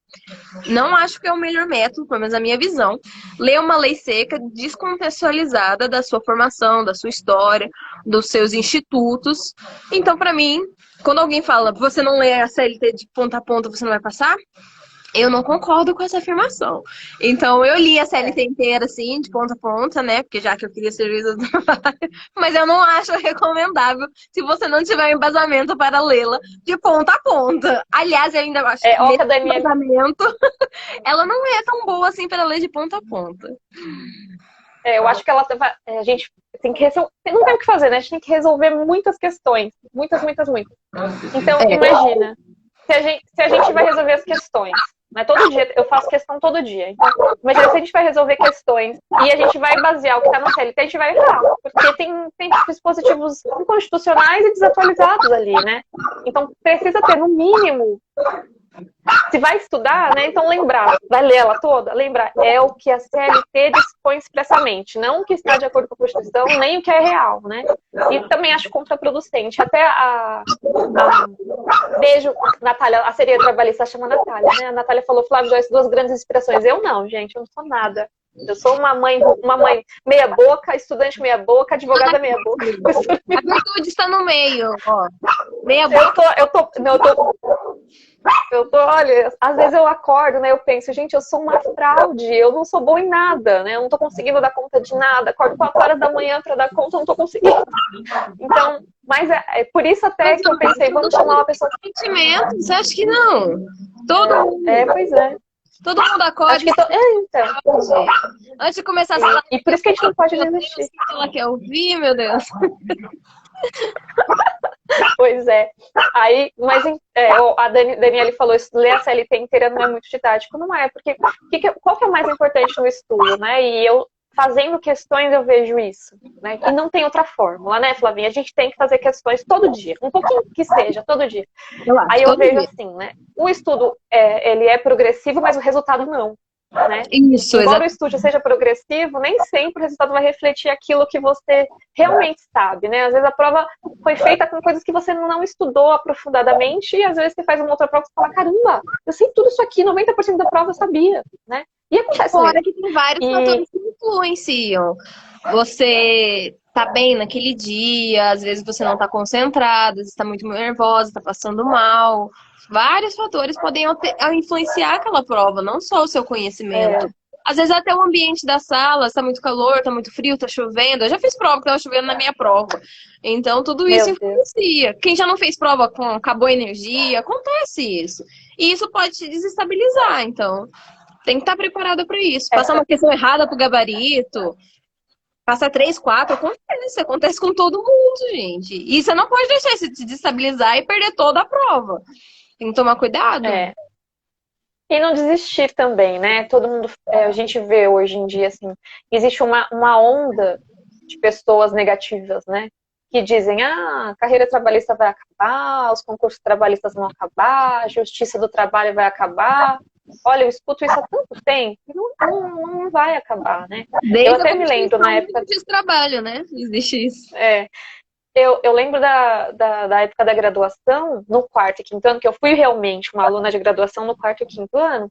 Não acho que é o melhor método, pelo menos a minha visão, ler uma lei seca descontextualizada da sua formação, da sua história, dos seus institutos. Então, para mim, quando alguém fala, você não lê a CLT de ponta a ponta, você não vai passar? Eu não concordo com essa afirmação. Então, eu li a CLT inteira, assim, de ponta a ponta, né? Porque já que eu queria serviço do trabalho. Mas eu não acho recomendável se você não tiver um embasamento para lê-la de ponta a ponta. Aliás, eu ainda acho que esse embasamento, ela não é tão boa assim para ler de ponta a ponta. Eu acho que a gente tem que resolver. Não tem o que fazer, né? A gente tem que resolver muitas questões. Muitas. Então, imagina. Se a gente vai resolver as questões, né? Todo dia, eu faço questão todo dia. Então, imagina se a gente vai resolver questões e a gente vai basear o que está na CLT, a gente vai errar. Porque tem dispositivos inconstitucionais e desatualizados ali, né? Então, precisa ter, no mínimo, se vai estudar, né? Então lembrar, vai ler ela toda? Lembrar, é o que a CLT dispõe expressamente, não o que está de acordo com a Constituição, nem o que é real, né? E também acho contraproducente. Até beijo, Natália, a sereia trabalhista chama Natália, né? A Natália falou, Flávio Joyce, 2 grandes inspirações. Eu não, gente, eu não sou nada. Eu sou uma mãe meia boca, estudante meia boca, advogada meia boca. A virtude está no meio, ó. Meia boca. Olha, às vezes eu acordo, né? Eu penso, gente, eu sou uma fraude, eu não sou boa em nada, né? Eu não tô conseguindo dar conta de nada. Acordo 4 horas da manhã para dar conta, eu não tô conseguindo. Então, mas é por isso até que eu pensei, vamos chamar uma pessoa. Sentimentos? Acho que não. Todo mundo. Pois é. Todo mundo acorda. Então. Antes de começar a falar. E por isso que a gente não pode desistir. Ela quer ouvir, meu Deus. Pois é. Aí, mas a Daniele falou isso, ler a CLT inteira não é muito didático. Não é, porque qual que é o mais importante no estudo, né? E eu, fazendo questões, eu vejo isso, né? E não tem outra fórmula, né, Flavinha? A gente tem que fazer questões todo dia. Um pouquinho que seja, todo dia. Aí eu vejo assim, né? O estudo, ele é progressivo, mas o resultado não. Né? Isso, embora o estudo seja progressivo, nem sempre o resultado vai refletir aquilo que você realmente sabe, né? Às vezes a prova foi feita com coisas que você não estudou aprofundadamente e às vezes você faz uma outra prova e fala, caramba, eu sei tudo isso aqui, 90% da prova eu sabia, né? E acontece Fora mesmo. que tem vários E fatores que influenciam. Você tá bem naquele dia, às vezes você não tá concentrado, às vezes tá muito nervosa, tá passando mal. Vários fatores podem influenciar aquela prova, não só o seu conhecimento. é, Às vezes até o ambiente da sala, está muito calor, tá muito frio, tá chovendo. Eu já fiz prova que tava chovendo na minha prova. Então tudo isso meu Deus. influencia. Quem já não fez prova com acabou a energia, acontece isso. E isso pode te desestabilizar, então tem que estar preparada para isso. Passar Essa, uma questão errada pro gabarito, passar 3, 4, acontece com todo mundo, gente. E você não pode deixar isso te desestabilizar e perder toda a prova. Tem que tomar cuidado. é, e não desistir também, né? Todo mundo, a gente vê hoje em dia, assim, existe uma onda de pessoas negativas, né? Que dizem, a carreira trabalhista vai acabar, os concursos trabalhistas vão acabar, a justiça do trabalho vai acabar. Olha, eu escuto isso há tanto tempo, e não vai acabar, né? Eu Desde a até me lembro na Constituição época. de trabalho, né? Existe isso. Eu lembro da época da graduação, no quarto e quinto ano, que eu fui realmente uma aluna de graduação no quarto e quinto ano,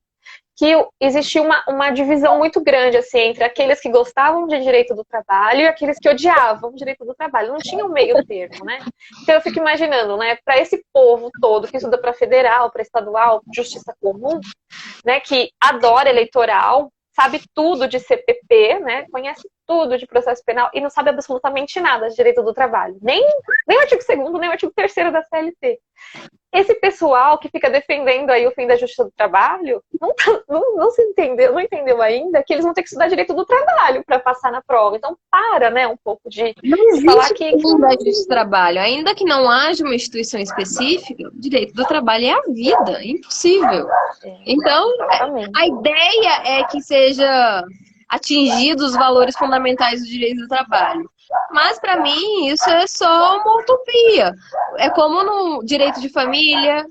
que existia uma divisão muito grande assim, entre aqueles que gostavam de direito do trabalho e aqueles que odiavam o direito do trabalho. Não tinha um meio termo, né? Então eu fico imaginando, né, para esse povo todo que estuda para federal, para estadual, justiça comum, né, que adora eleitoral, sabe tudo de CPP, né, conhece tudo de processo penal e não sabe absolutamente nada de direito do trabalho. Nem o artigo 2º, nem o artigo 3º da CLT. Esse pessoal que fica defendendo aí o fim da justiça do trabalho não entendeu ainda que eles vão ter que estudar direito do trabalho para passar na prova. Então para, né, um pouco de falar que ainda de trabalho, ainda que não haja uma instituição específica, o direito do trabalho é a vida, é impossível. Então, exatamente. a ideia é que seja atingidos os valores fundamentais do direito do trabalho. Mas, para mim, isso é só uma utopia. É como no direito de família,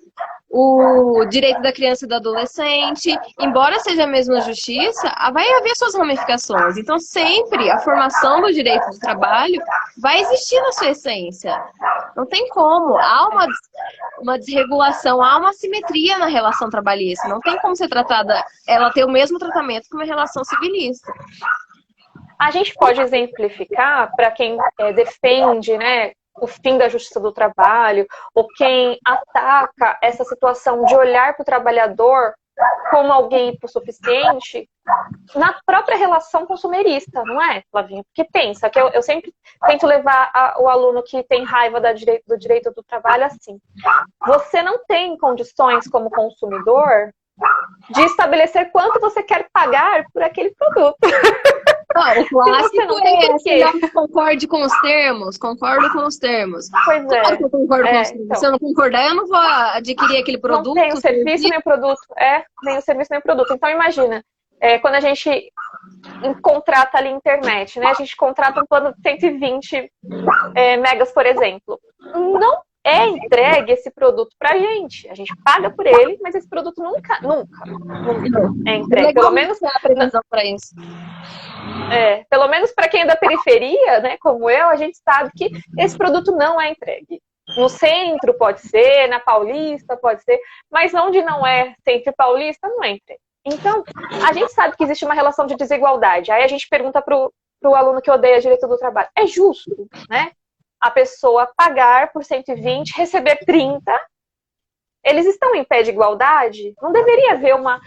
o direito da criança e do adolescente. Embora seja a mesma justiça, vai haver suas ramificações. Então, sempre a formação do direito do trabalho vai existir na sua essência. Não tem como. Há uma desregulação, há uma assimetria na relação trabalhista. Não tem como ser tratada, ela ter o mesmo tratamento que uma relação civilista. A gente pode exemplificar para quem defende, né, o fim da justiça do trabalho, ou quem ataca essa situação de olhar para o trabalhador como alguém hipossuficiente, na própria relação consumerista, não é, Flavinha? Porque pensa, que eu sempre tento levar o aluno que tem raiva do direito do trabalho assim. Você não tem condições como consumidor de estabelecer quanto você quer pagar por aquele produto. Não, o clássico não tem é não concorde com os termos, concordo com os termos. Pois Claro que eu concordo com os termos. então, Se eu não concordar, eu não vou adquirir aquele produto. não tem o serviço nem o produto. Nem o serviço nem o produto. Então imagina, quando a gente contrata ali internet, né? A gente contrata um plano de 120 megas, por exemplo. Não é entregue esse produto pra gente. A gente paga por ele, mas esse produto nunca é entregue. Pelo menos a previsão para isso. Pelo menos para quem é da periferia, né, como eu, a gente sabe que esse produto não é entregue. No centro pode ser, na Paulista pode ser, mas onde não é centro e Paulista, não é entregue. Então, a gente sabe que existe uma relação de desigualdade. Aí a gente pergunta pro aluno que odeia direito do trabalho, é justo, né? A pessoa pagar por 120, receber 30, eles estão em pé de igualdade? Não deveria haver uma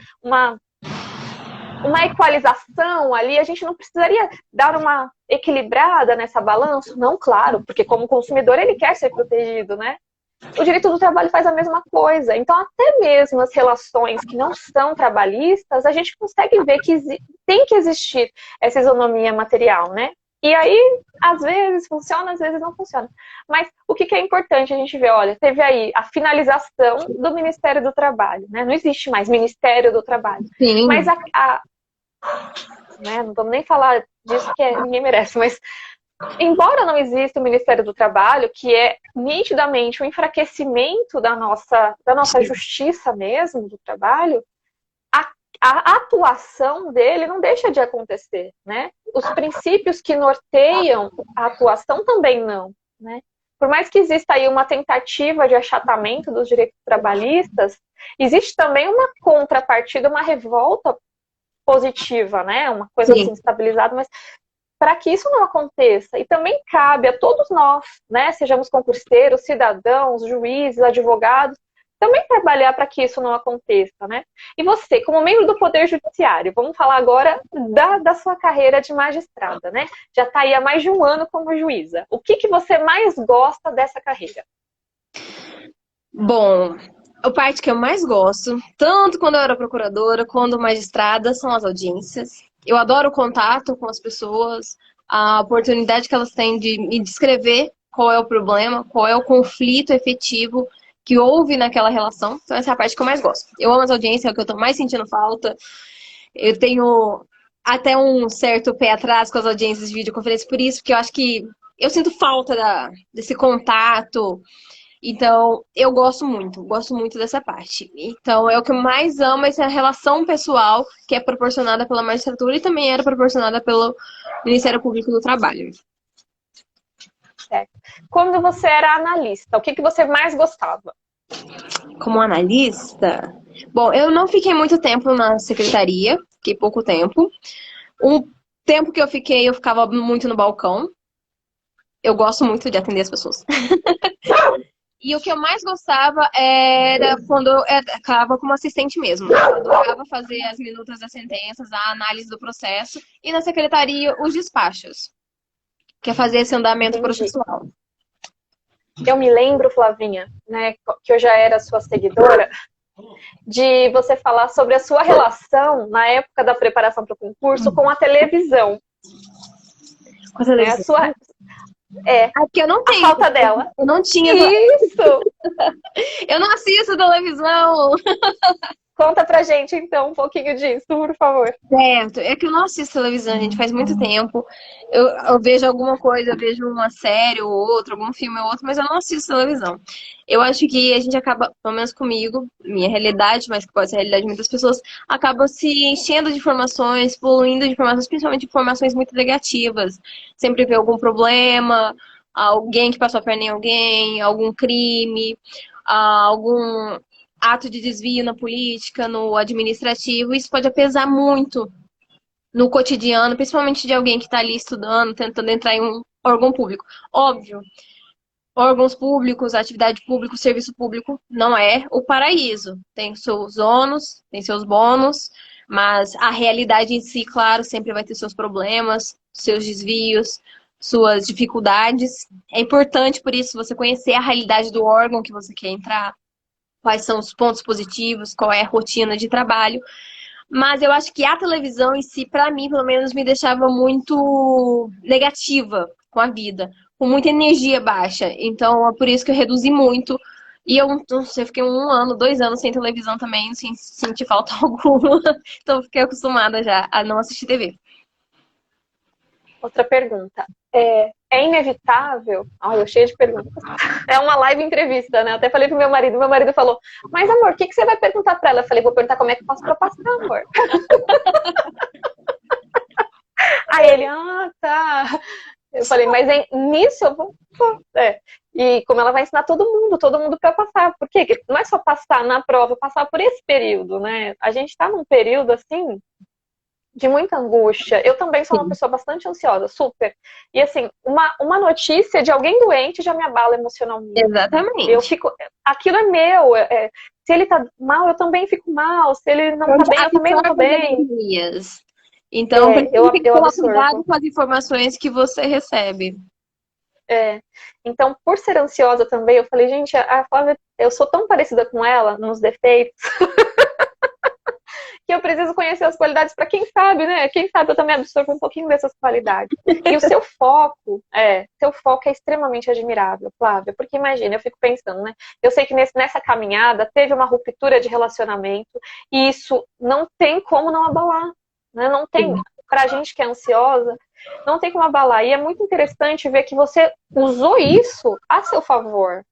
equalização ali? A gente não precisaria dar uma equilibrada nessa balança? Não, claro, porque como consumidor ele quer ser protegido, né? O direito do trabalho faz a mesma coisa. Então, até mesmo as relações que não são trabalhistas, a gente consegue ver que tem que existir essa isonomia material, né? E aí, às vezes funciona, às vezes não funciona. Mas o que é importante a gente ver? Olha, teve aí a finalização do Ministério do Trabalho, né? Não existe mais Ministério do Trabalho. Sim. Mas né? Não vamos nem falar disso que ninguém merece, mas embora não exista o Ministério do Trabalho, que é nitidamente o enfraquecimento da nossa justiça mesmo do trabalho, a atuação dele não deixa de acontecer, né? Os princípios que norteiam a atuação também não, né? Por mais que exista aí uma tentativa de achatamento dos direitos trabalhistas, existe também uma contrapartida, uma revolta positiva, né? Uma coisa Sim. assim, estabilizada, mas para que isso não aconteça, e também cabe a todos nós, né? Sejamos concurseiros, cidadãos, juízes, advogados, também trabalhar para que isso não aconteça, né? E você, como membro do Poder Judiciário, vamos falar agora da sua carreira de magistrada, né? Já está aí há mais de um ano como juíza. O que você mais gosta dessa carreira? Bom, a parte que eu mais gosto, tanto quando eu era procuradora quanto magistrada, são as audiências. Eu adoro o contato com as pessoas, a oportunidade que elas têm de me descrever qual é o problema, qual é o conflito efetivo que houve naquela relação. Então, essa é a parte que eu mais gosto. Eu amo as audiências, é o que eu tô mais sentindo falta. Eu tenho até um certo pé atrás com as audiências de videoconferência, por isso, porque eu acho que eu sinto falta desse contato. Então, eu gosto muito dessa parte. Então, é o que eu mais amo, essa relação pessoal que é proporcionada pela magistratura e também era proporcionada pelo Ministério Público do Trabalho. Certo. Quando você era analista, o que você mais gostava? Como analista, bom, eu não fiquei muito tempo na secretaria, fiquei pouco tempo. Um tempo que eu fiquei, eu ficava muito no balcão. Eu gosto muito de atender as pessoas. E o que eu mais gostava era quando eu ficava como assistente mesmo. Eu adorava fazer as minutas das sentenças, a análise do processo e na secretaria os despachos, que é fazer esse andamento Entendi. processual. Eu me lembro, Flavinha, né, que eu já era sua seguidora, de você falar sobre a sua relação na época da preparação para o concurso com a televisão. Com a Né, televisão. Aqui eu não a tenho. falta dela. Eu não tinha. Isso! Eu não assisto televisão. Conta pra gente, então, um pouquinho disso, por favor. Certo. É que eu não assisto televisão, gente, faz muito tempo. Eu vejo alguma coisa, eu vejo uma série ou outra, algum filme ou outro, mas eu não assisto televisão. Eu acho que a gente acaba, pelo menos comigo, minha realidade, mas que pode ser a realidade de muitas pessoas, acaba se enchendo de informações, poluindo de informações, principalmente informações muito negativas. Sempre vê algum problema, alguém que passou a perna em alguém, algum crime, algum ato de desvio na política, no administrativo, isso pode pesar muito no cotidiano, principalmente de alguém que está ali estudando, tentando entrar em um órgão público. Óbvio, órgãos públicos, atividade pública, serviço público não é o paraíso. Tem seus ônus, tem seus bônus, mas a realidade em si, claro, sempre vai ter seus problemas, seus desvios, suas dificuldades. É importante, por isso, você conhecer a realidade do órgão que você quer entrar, quais são os pontos positivos, qual é a rotina de trabalho. Mas eu acho que a televisão em si, para mim, pelo menos, me deixava muito negativa com a vida, com muita energia baixa. Então, é por isso que eu reduzi muito. E eu não sei, eu fiquei 1 ano, 2 anos sem televisão também, sem sentir falta alguma. Então, eu fiquei acostumada já a não assistir TV. Outra pergunta. É inevitável? Olha, eu cheia de perguntas. É uma live entrevista, né? Até falei pro meu marido falou, mas amor, o que você vai perguntar pra ela? Eu falei, vou perguntar como é que eu faço pra passar, amor. Aí ele, tá. Eu falei, mas nisso eu vou... E como ela vai ensinar todo mundo pra passar. Por quê? Porque não é só passar na prova, passar por esse período, né? A gente tá num período, assim, de muita angústia. Eu também sou uma pessoa bastante ansiosa, super. E assim, uma notícia de alguém doente já me abala emocionalmente. Exatamente. Eu fico, aquilo é meu. Se ele tá mal, eu também fico mal. Se ele não tá bem, eu também não tô bem. Então, eu tem que tomar absorvo. cuidado com as informações que você recebe. Então, por ser ansiosa também, eu falei, gente, a Flávia, eu sou tão parecida com ela nos defeitos. Que eu preciso conhecer as qualidades para quem sabe, né? Quem sabe eu também absorvo um pouquinho dessas qualidades. E o seu foco é extremamente admirável, Flávia, porque imagina, eu fico pensando, né? Eu sei que nessa caminhada teve uma ruptura de relacionamento e isso não tem como não abalar, né? Não tem, pra gente que é ansiosa, não tem como abalar. E é muito interessante ver que você usou isso a seu favor,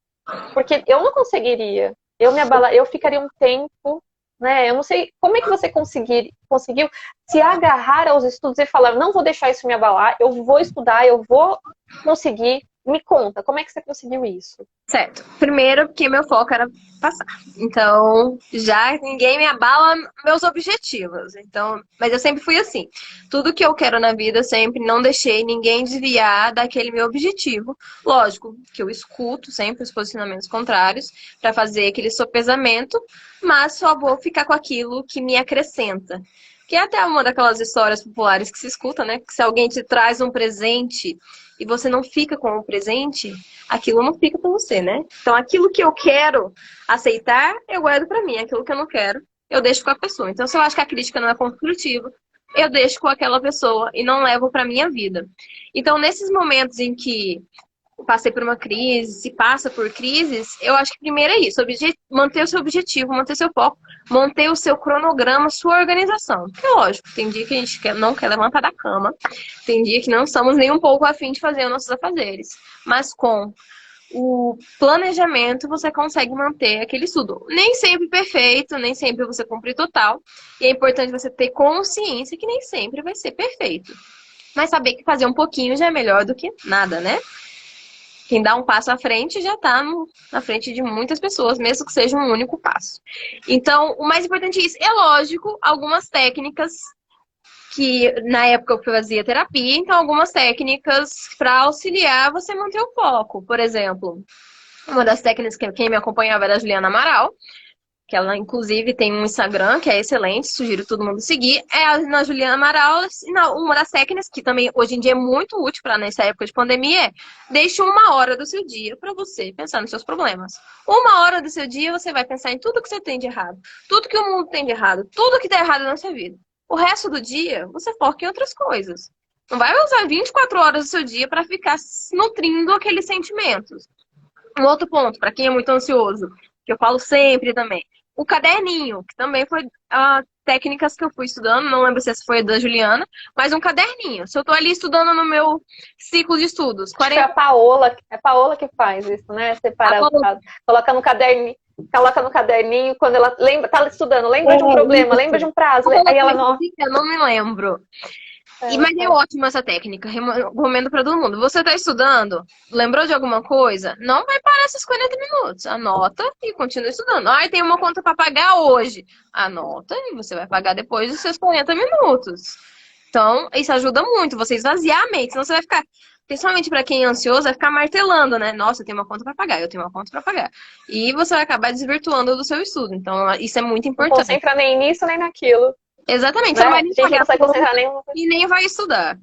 porque eu não conseguiria, eu ficaria um tempo, né? Eu não sei como é que você conseguiu se agarrar aos estudos e falar, não vou deixar isso me abalar, eu vou estudar, eu vou conseguir, Me conta, como é que você conseguiu isso? Certo. Primeiro, porque meu foco era passar. Então, já ninguém me abala meus objetivos. Então, mas eu sempre fui assim. Tudo que eu quero na vida, eu sempre não deixei ninguém desviar daquele meu objetivo. Lógico que eu escuto sempre os posicionamentos contrários para fazer aquele sopesamento, mas só vou ficar com aquilo que me acrescenta. Que é até uma daquelas histórias populares que se escuta, né? Que se alguém te traz um presente e você não fica com o presente, aquilo não fica com você, né? Então, aquilo que eu quero aceitar, eu guardo pra mim. Aquilo que eu não quero, eu deixo com a pessoa. Então, se eu acho que a crítica não é construtiva, eu deixo com aquela pessoa e não levo pra minha vida. Então, nesses momentos em que passei por uma crise, se passa por crises, eu acho que primeiro é isso, manter o seu objetivo, manter seu foco, manter o seu cronograma, sua organização. Porque, lógico, tem dia que a gente não quer levantar da cama, tem dia que não estamos nem um pouco afim de fazer os nossos afazeres. Mas com o planejamento, você consegue manter aquele estudo. Nem sempre perfeito, nem sempre você cumpre total. E é importante você ter consciência que nem sempre vai ser perfeito. Mas saber que fazer um pouquinho já é melhor do que nada, né? Quem dá um passo à frente já está na frente de muitas pessoas, mesmo que seja um único passo. Então, o mais importante é isso. É lógico, algumas técnicas que na época eu fazia terapia, então algumas técnicas para auxiliar você manter o foco. Por exemplo, uma das técnicas que quem me acompanhava era a Juliana Amaral, que ela inclusive tem um Instagram que é excelente, sugiro todo mundo seguir, na Juliana Amaral. Uma das técnicas que também hoje em dia é muito útil para nessa época de pandemia é: deixe 1 hora do seu dia para você pensar nos seus problemas. 1 hora do seu dia você vai pensar em tudo que você tem de errado, tudo que o mundo tem de errado, tudo que está errado na sua vida. O resto do dia você foca em outras coisas. Não vai usar 24 horas do seu dia para ficar se nutrindo aqueles sentimentos. Um outro ponto, para quem é muito ansioso, que eu falo sempre também, o caderninho, que também foi técnicas que eu fui estudando, não lembro se essa foi a da Juliana, mas um caderninho. Se eu tô ali estudando no meu ciclo de estudos, Acho que é a Paola que faz isso, né? Separa, coloca no caderninho, quando ela lembra, tá estudando, lembra de um problema, lembra de um prazo, aí ela não... Eu não me lembro. Mas é ótima essa técnica, recomendo para todo mundo. Você está estudando, lembrou de alguma coisa? Não vai parar esses 40 minutos. Anota e continua estudando. Tem uma conta para pagar hoje. Anota e você vai pagar depois dos seus 40 minutos. Então, isso ajuda muito, você esvaziar a mente. Senão você vai ficar, principalmente para quem é ansioso, vai ficar martelando, né? Nossa, eu tenho uma conta para pagar, eu tenho uma conta para pagar. E você vai acabar desvirtuando do seu estudo. Então, isso é muito importante. Não concentra nem nisso, nem naquilo. Exatamente, né? você não vai nem concentrar nenhuma coisa. E nem vai estudar.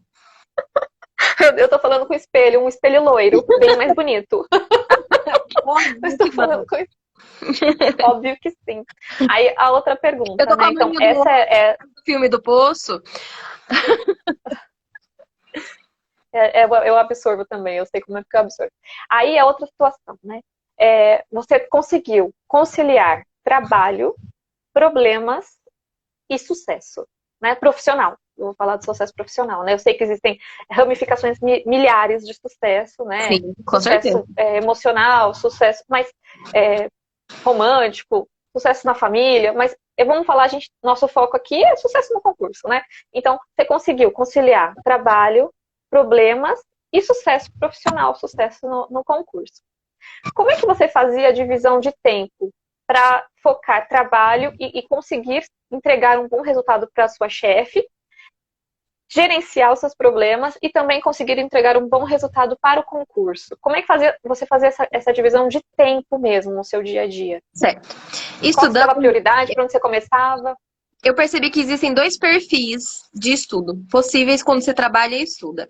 Eu tô falando com um espelho loiro, bem mais bonito. Eu estou falando com óbvio que sim. Aí a outra pergunta, eu tô né? Então, essa é do filme do Poço. Eu absorvo também, eu sei como é que eu absorvo. Aí é outra situação, né? Você conseguiu conciliar trabalho, problemas e sucesso, né? Profissional. Eu vou falar de sucesso profissional, né? Eu sei que existem ramificações milhares de sucesso, né? Sim, com sucesso emocional, sucesso mais romântico, sucesso na família, mas vamos falar, nosso foco aqui é sucesso no concurso, né? Então, você conseguiu conciliar trabalho, problemas e sucesso profissional, sucesso no concurso. Como é que você fazia a divisão de tempo para focar trabalho e conseguir entregar um bom resultado para a sua chefe, gerenciar os seus problemas e também conseguir entregar um bom resultado para o concurso? Como é que você fazia essa divisão de tempo mesmo no seu dia a dia? Certo. Qual você dava prioridade? Para onde você começava? Eu percebi que existem 2 perfis de estudo possíveis quando você trabalha e estuda.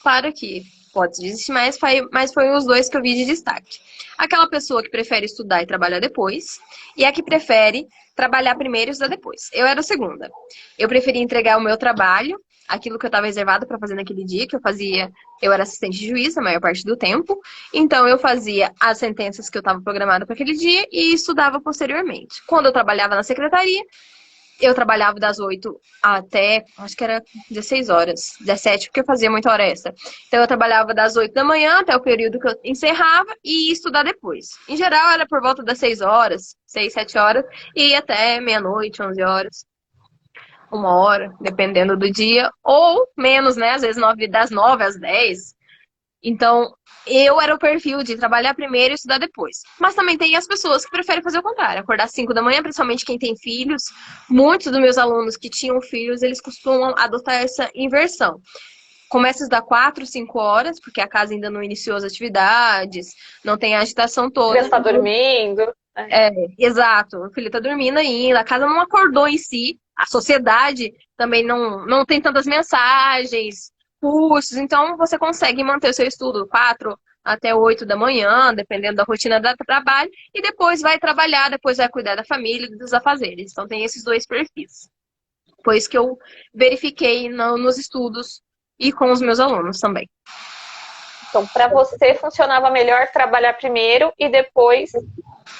Claro que pode existir mais, mas foi os 2 que eu vi de destaque. Aquela pessoa que prefere estudar e trabalhar depois, e a que prefere trabalhar primeiro e estudar depois. Eu era a segunda. Eu preferia entregar o meu trabalho, aquilo que eu estava reservado para fazer naquele dia, eu era assistente de juiz a maior parte do tempo, então eu fazia as sentenças que eu estava programada para aquele dia e estudava posteriormente. Quando eu trabalhava na secretaria, eu trabalhava das 8 até, acho que era 16 horas, 17, porque eu fazia muita hora extra. Então eu trabalhava das 8 da manhã até o período que eu encerrava e ia estudar depois. Em geral era por volta das 6 horas, 6, 7 horas, e ia até meia-noite, 11 horas. 1 hora, dependendo do dia, ou menos, né? Às vezes das 9 às 10. Então, Eu era o perfil de trabalhar primeiro e estudar depois. Mas também tem as pessoas que preferem fazer o contrário, acordar às 5 da manhã, principalmente quem tem filhos. Muitos dos meus alunos que tinham filhos, eles costumam adotar essa inversão. Começa a estudar 4, 5 horas, porque a casa ainda não iniciou as atividades, não tem a agitação A toda. criança tá dormindo. Exato, o filho tá dormindo ainda, a casa não acordou em si, a sociedade também não tem tantas mensagens, cursos, então você consegue manter o seu estudo 4 até 8 da manhã, dependendo da rotina do trabalho, e depois vai trabalhar, depois vai cuidar da família e dos afazeres. Então tem esses dois perfis. Foi isso que eu verifiquei nos estudos e com os meus alunos também. Então, para você funcionava melhor trabalhar primeiro e depois.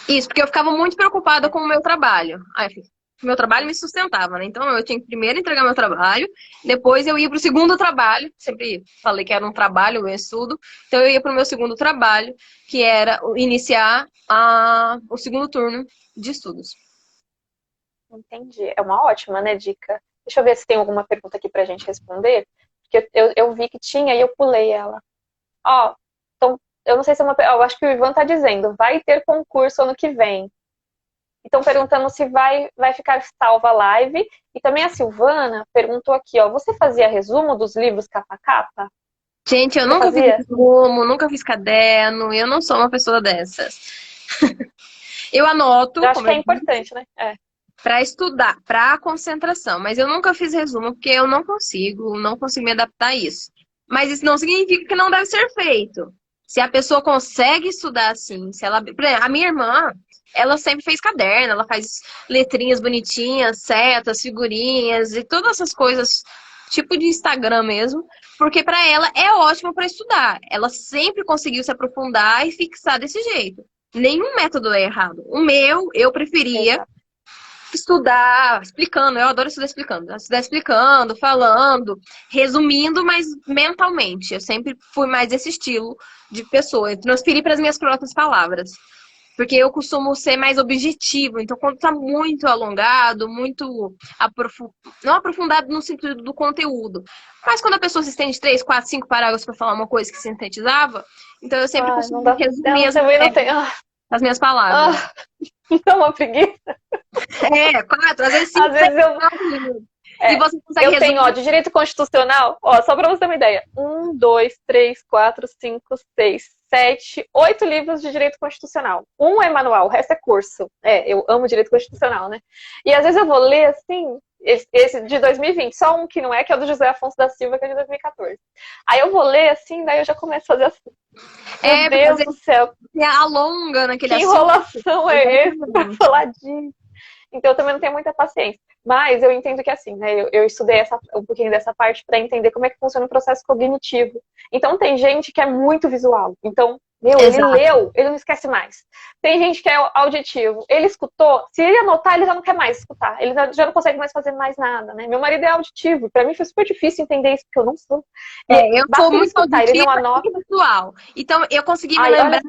Isso, porque eu ficava muito preocupada com o meu trabalho. Meu trabalho me sustentava, né? Então eu tinha que primeiro entregar meu trabalho, depois eu ia para o segundo trabalho. Sempre falei que era um trabalho, um estudo. Então eu ia para o meu segundo trabalho, que era iniciar o segundo turno de estudos. Entendi. É uma ótima, né, dica. Deixa eu ver se tem alguma pergunta aqui pra gente responder. Porque eu vi que tinha e eu pulei ela. Ó, então, eu não sei se é uma. Eu acho que o Ivan tá dizendo, vai ter concurso ano que vem. Então, perguntando se vai ficar salva a live. E também a Silvana perguntou aqui, ó, você fazia resumo dos livros capa a capa? Gente, eu nunca fiz resumo, nunca fiz caderno, eu não sou uma pessoa dessas. Eu anoto. Eu acho que é importante, né? Para estudar, para concentração, mas eu nunca fiz resumo porque eu não consigo me adaptar a isso. Mas isso não significa que não deve ser feito. Se a pessoa consegue estudar assim, se ela, por exemplo, a minha irmã, ela sempre fez caderno, ela faz letrinhas bonitinhas, setas, figurinhas e todas essas coisas, tipo de Instagram mesmo, porque para ela é ótimo para estudar. Ela sempre conseguiu se aprofundar e fixar desse jeito. Nenhum método é errado. O meu, eu preferia estudar explicando, eu adoro estudar explicando, falando, resumindo, mas mentalmente. Eu sempre fui mais esse estilo de pessoa, eu transferi para as minhas próprias palavras. Porque eu costumo ser mais objetivo, então quando está muito alongado, muito não aprofundado no sentido do conteúdo, mas quando a pessoa se estende 3, 4, 5 parágrafos para falar uma coisa que sintetizava, então eu sempre costumo resumir as minhas palavras. Não, uma preguiça. 4, às vezes 5. Às vezes eu... E você consegue eu tenho, ó, de direito constitucional, ó, só pra você ter uma ideia. 1, 2, 3, 4, 5, 6, 7, 8 livros de direito constitucional. Um é manual, o resto é curso. Eu amo direito constitucional, né? E às vezes eu vou ler, assim, esse de 2020, só um que não é, que é o do José Afonso da Silva, que é de 2014. Aí eu vou ler, assim, daí eu já começo a fazer assim. Meu Deus do céu. Alonga naquele assunto. Que enrolação é essa pra falar disso? Então eu também não tenho muita paciência. Mas eu entendo que assim, né? Eu estudei um pouquinho dessa parte para entender como é que funciona o processo cognitivo. Então tem gente que é muito visual. Então, ele leu, ele não esquece mais. Tem gente que é auditivo. Ele escutou, se ele anotar, ele já não quer mais escutar. Ele já não consegue mais fazer mais nada, né? Meu marido é auditivo. Para mim foi super difícil entender isso, porque eu não sou. Eu sou muito escutar, ele não anota. Visual. Então eu consegui me lembrar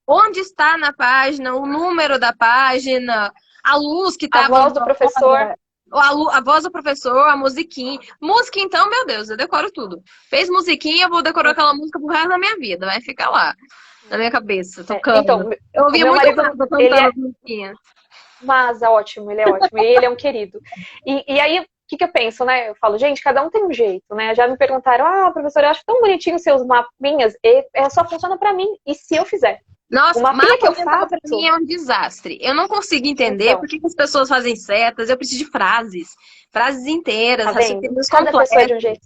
onde está na página, o número da página, a luz que estava. A voz do professor. A voz do professor, a musiquinha. Música, então, meu Deus, eu decoro tudo. Fez musiquinha, eu vou decorar aquela música pro resto da minha vida. Vai ficar lá, na minha cabeça, tocando. Então, eu ouvia muito Maza cantando musiquinha. Mas é ótimo, ele é ótimo. E ele é um querido. E aí, o que eu penso, né? Eu falo, gente, cada um tem um jeito, né? Já me perguntaram, professor, eu acho tão bonitinho os seus mapinhas. Só funciona pra mim. E se eu fizer? Nossa, mapa que eu faço pra mim é um desastre. Eu não consigo entender por que as pessoas fazem setas. Eu preciso de frases inteiras, raciocínios cada pessoa é de um jeito.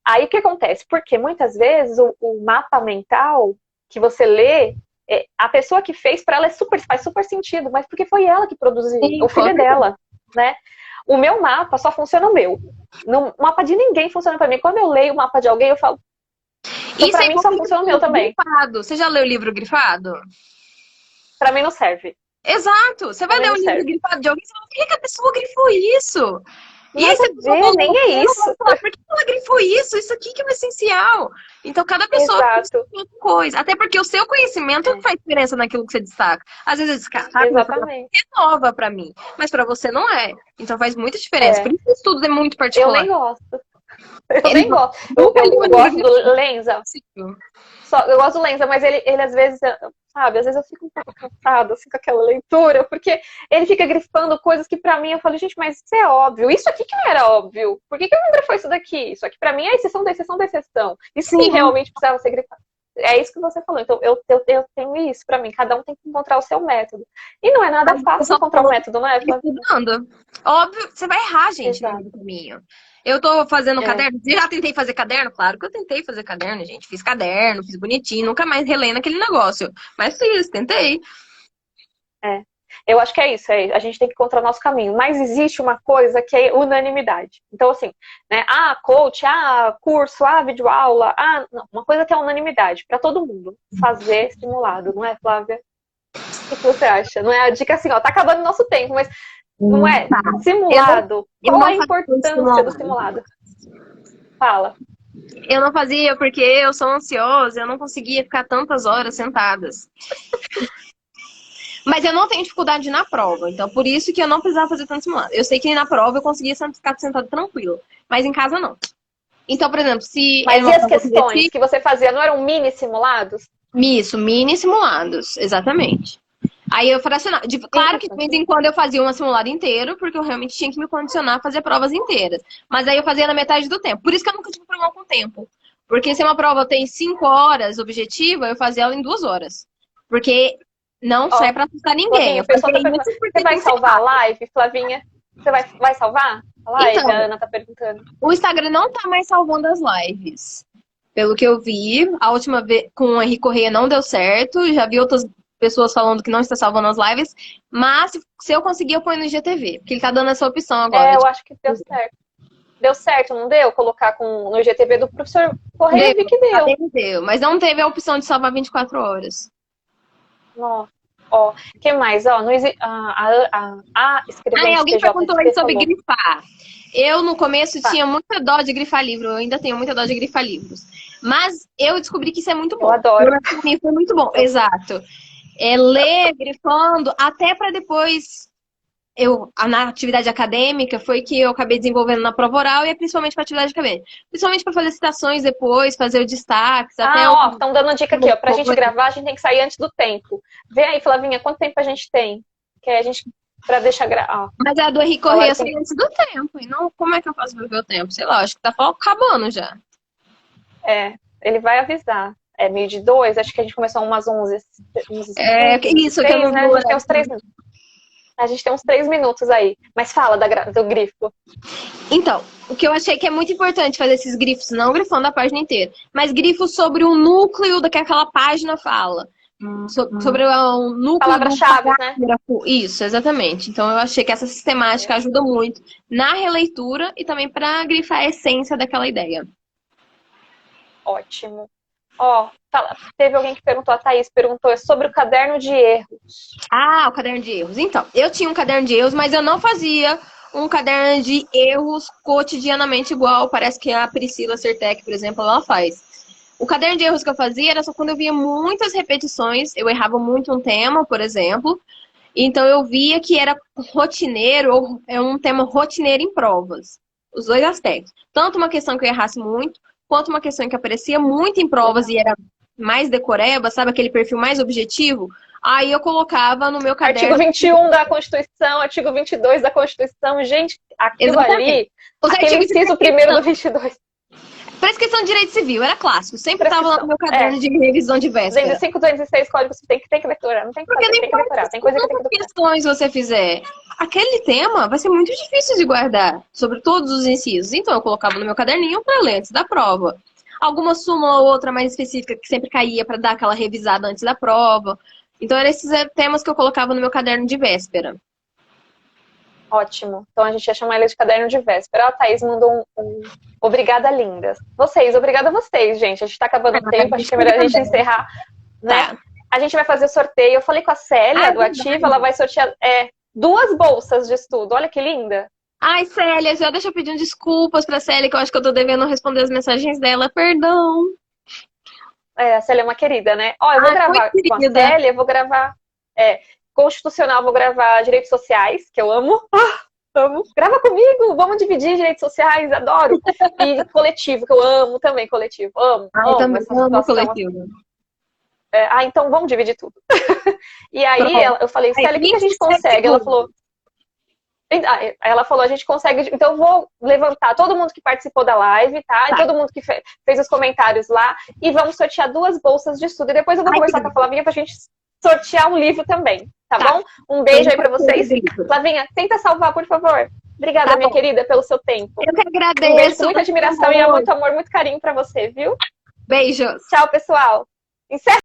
Aí o que acontece? Porque muitas vezes o mapa mental que você lê, a pessoa que fez, para ela faz super sentido, mas porque foi ela que produziu, o filho é dela, né? O meu mapa só funciona o meu. O mapa de ninguém funciona para mim. Quando eu leio o mapa de alguém, eu falo, então, pra mim só funciona o meu também. Grifado. Você já leu o livro grifado? Pra mim não serve. Exato. Você vai ler um livro grifado de alguém e você fala, por que a pessoa grifou isso? E aí você nem é isso. Falar, por que ela grifou isso? Isso aqui que é o essencial. Então cada pessoa tem uma coisa. Até porque o seu conhecimento faz diferença naquilo que você destaca. Às vezes descartar é nova pra mim. Mas pra você não é. Então faz muita diferença. Por isso o estudo é muito particular. Eu nem gosto. Eu nem gosto. Eu gosto do Lenza. Eu gosto do Lenza, mas ele às vezes, sabe, às vezes eu fico um pouco cansada assim, com aquela leitura, porque ele fica grifando coisas que pra mim eu falo, gente, mas isso é óbvio. Isso aqui que não era óbvio. Por que não grifou isso daqui? Isso aqui pra mim é exceção da exceção da exceção. Isso sim, realmente precisava ser grifado. É isso que você falou. Então, eu tenho isso pra mim. Cada um tem que encontrar o seu método. E não é nada fácil encontrar um método, não é? Estudando. Óbvio, você vai errar, gente, no meio do caminho. Eu tô fazendo caderno. Já tentei fazer caderno? Claro que eu tentei fazer caderno, gente. Fiz caderno, fiz bonitinho, nunca mais relei naquele negócio. Mas fiz, tentei. Eu acho que é isso, a gente tem que encontrar o nosso caminho. Mas existe uma coisa que é unanimidade. Então, assim, né? Coach, curso, videoaula, não, uma coisa que é unanimidade para todo mundo. Fazer simulado, não é, Flávia? O que você acha? Não é a dica assim, ó, tá acabando o nosso tempo, mas não é simulado. Qual a importância do simulado? Fala. Eu não fazia porque eu sou ansiosa, eu não conseguia ficar tantas horas sentadas. Mas eu não tenho dificuldade na prova, então por isso que eu não precisava fazer tanto simulado. Eu sei que na prova eu conseguia ficar sentada tranquilo, mas em casa não. Então, por exemplo, se... Mas e as questões que você fazia, não eram mini simulados? Isso, mini simulados, exatamente. Aí eu fracionava. Claro que de vez em quando eu fazia um simulado inteiro, porque eu realmente tinha que me condicionar a fazer provas inteiras. Mas aí eu fazia na metade do tempo. Por isso que eu nunca tive problema com o tempo. Porque se uma prova tem 5 horas objetiva, eu fazia ela em 2 horas. Porque não sai pra assustar ninguém. Você vai salvar a live, Flavinha? Você vai salvar a live? Então, a Ana tá perguntando. O Instagram não tá mais salvando as lives. Pelo que eu vi, a última vez com o Henrique Correia não deu certo. Já vi outras pessoas falando que não está salvando as lives. Mas se eu conseguir, eu ponho no IGTV. Porque ele tá dando essa opção agora. Eu acho que deu certo. Deu certo, não deu? Colocar no IGTV do professor Correia, vi que deu. Deu. Mas não teve a opção de salvar 24 horas. Nossa. O que mais? Escrevendo alguém perguntou aí sobre grifar. Eu, no começo, tinha muita dó de grifar livro. Eu ainda tenho muita dó de grifar livros. Mas eu descobri que isso é muito bom. Eu adoro. Pra mim foi muito bom. Exato. Ler, grifando, até para depois... na atividade acadêmica foi que eu acabei desenvolvendo na prova oral e principalmente para atividade acadêmica. Principalmente para fazer citações depois, fazer os destaques. Estão dando uma dica aqui, ó. Pra gente gravar, a gente tem que sair antes do tempo. Vê aí, Flavinha, quanto tempo a gente tem? Que a gente, pra deixar gravar. Mas a do Henrique Correia saiu antes do tempo. E não, como é que eu faço pra ver o tempo? Sei lá, acho que tá acabando já. Ele vai avisar. 12h02, acho que a gente começou umas 11. Isso, 3, que eu não né? A gente tem uns 3 minutos. A gente tem uns 3 minutos aí. Mas fala do grifo. Então, o que eu achei que é muito importante fazer esses grifos, não grifando a página inteira, mas grifos sobre o núcleo do que aquela página fala. Sobre o núcleo... Palavra-chave, né? Isso, exatamente. Então eu achei que essa sistemática ajuda muito na releitura e também para grifar a essência daquela ideia. Ótimo. Teve alguém que perguntou, a Thaís perguntou, sobre o caderno de erros. O caderno de erros. Então, eu tinha um caderno de erros, mas eu não fazia um caderno de erros cotidianamente igual, parece que a Priscila Sertec, por exemplo, ela faz. O caderno de erros que eu fazia era só quando eu via muitas repetições, eu errava muito um tema, por exemplo, então eu via que era rotineiro, ou é um tema rotineiro em provas. Os dois aspectos. Tanto uma questão que eu errasse muito, quanto uma questão que aparecia muito em provas e era mais decoreba, sabe, aquele perfil mais objetivo, aí eu colocava no meu caderno... Artigo 21 da Constituição, artigo 22 da Constituição, gente, aquilo ali, aquele inciso primeiro do 22. Prescrição de direito civil, era clássico, sempre estava lá no meu caderno de revisão de véspera. 205, 206 códigos, tem que decorar, não tem que fazer, tem que decorar, tem coisa que tem que decorar. Questões você fizer, aquele tema vai ser muito difícil de guardar, sobre todos os incisos, então eu colocava no meu caderninho para ler antes da prova. Alguma súmula ou outra mais específica que sempre caía para dar aquela revisada antes da prova. Então eram esses temas que eu colocava no meu caderno de véspera. Ótimo. Então a gente ia chamar ele de caderno de véspera. A Thaís mandou um obrigada, lindas. Obrigada a vocês, gente. A gente tá acabando o tempo, acho que é melhor a gente encerrar, né? Tá. A gente vai fazer o sorteio. Eu falei com a Célia, do Ativa, ela vai sortear 2 bolsas de estudo. Olha que linda. Ai, Célia, já deixa eu pedir desculpas pra Célia, que eu acho que eu tô devendo responder as mensagens dela. Perdão. A Célia é uma querida, né? Eu vou gravar com a Célia, eu vou gravar Constitucional, vou gravar Direitos Sociais, que eu amo. Vamos, grava comigo, vamos dividir redes sociais, adoro. E coletivo, que eu amo também coletivo. Amo, Eu também essa amo situação. coletivo. Então vamos dividir tudo. E aí Pronto. eu falei, Célia, o que a gente consegue? Ela falou, a gente consegue. Então eu vou levantar todo mundo que participou da live, tá? E todo mundo que fez os comentários lá. E vamos sortear 2 bolsas de estudo. E depois eu vou conversar com a Flavinha pra gente sortear um livro também, tá bom? Um beijo aí pra vocês. Flavinha, tenta salvar, por favor. Obrigada, minha querida, pelo seu tempo. Eu que agradeço. Um beijo com muita admiração e muito amor, muito carinho pra você, viu? Beijos. Tchau, pessoal. Encerra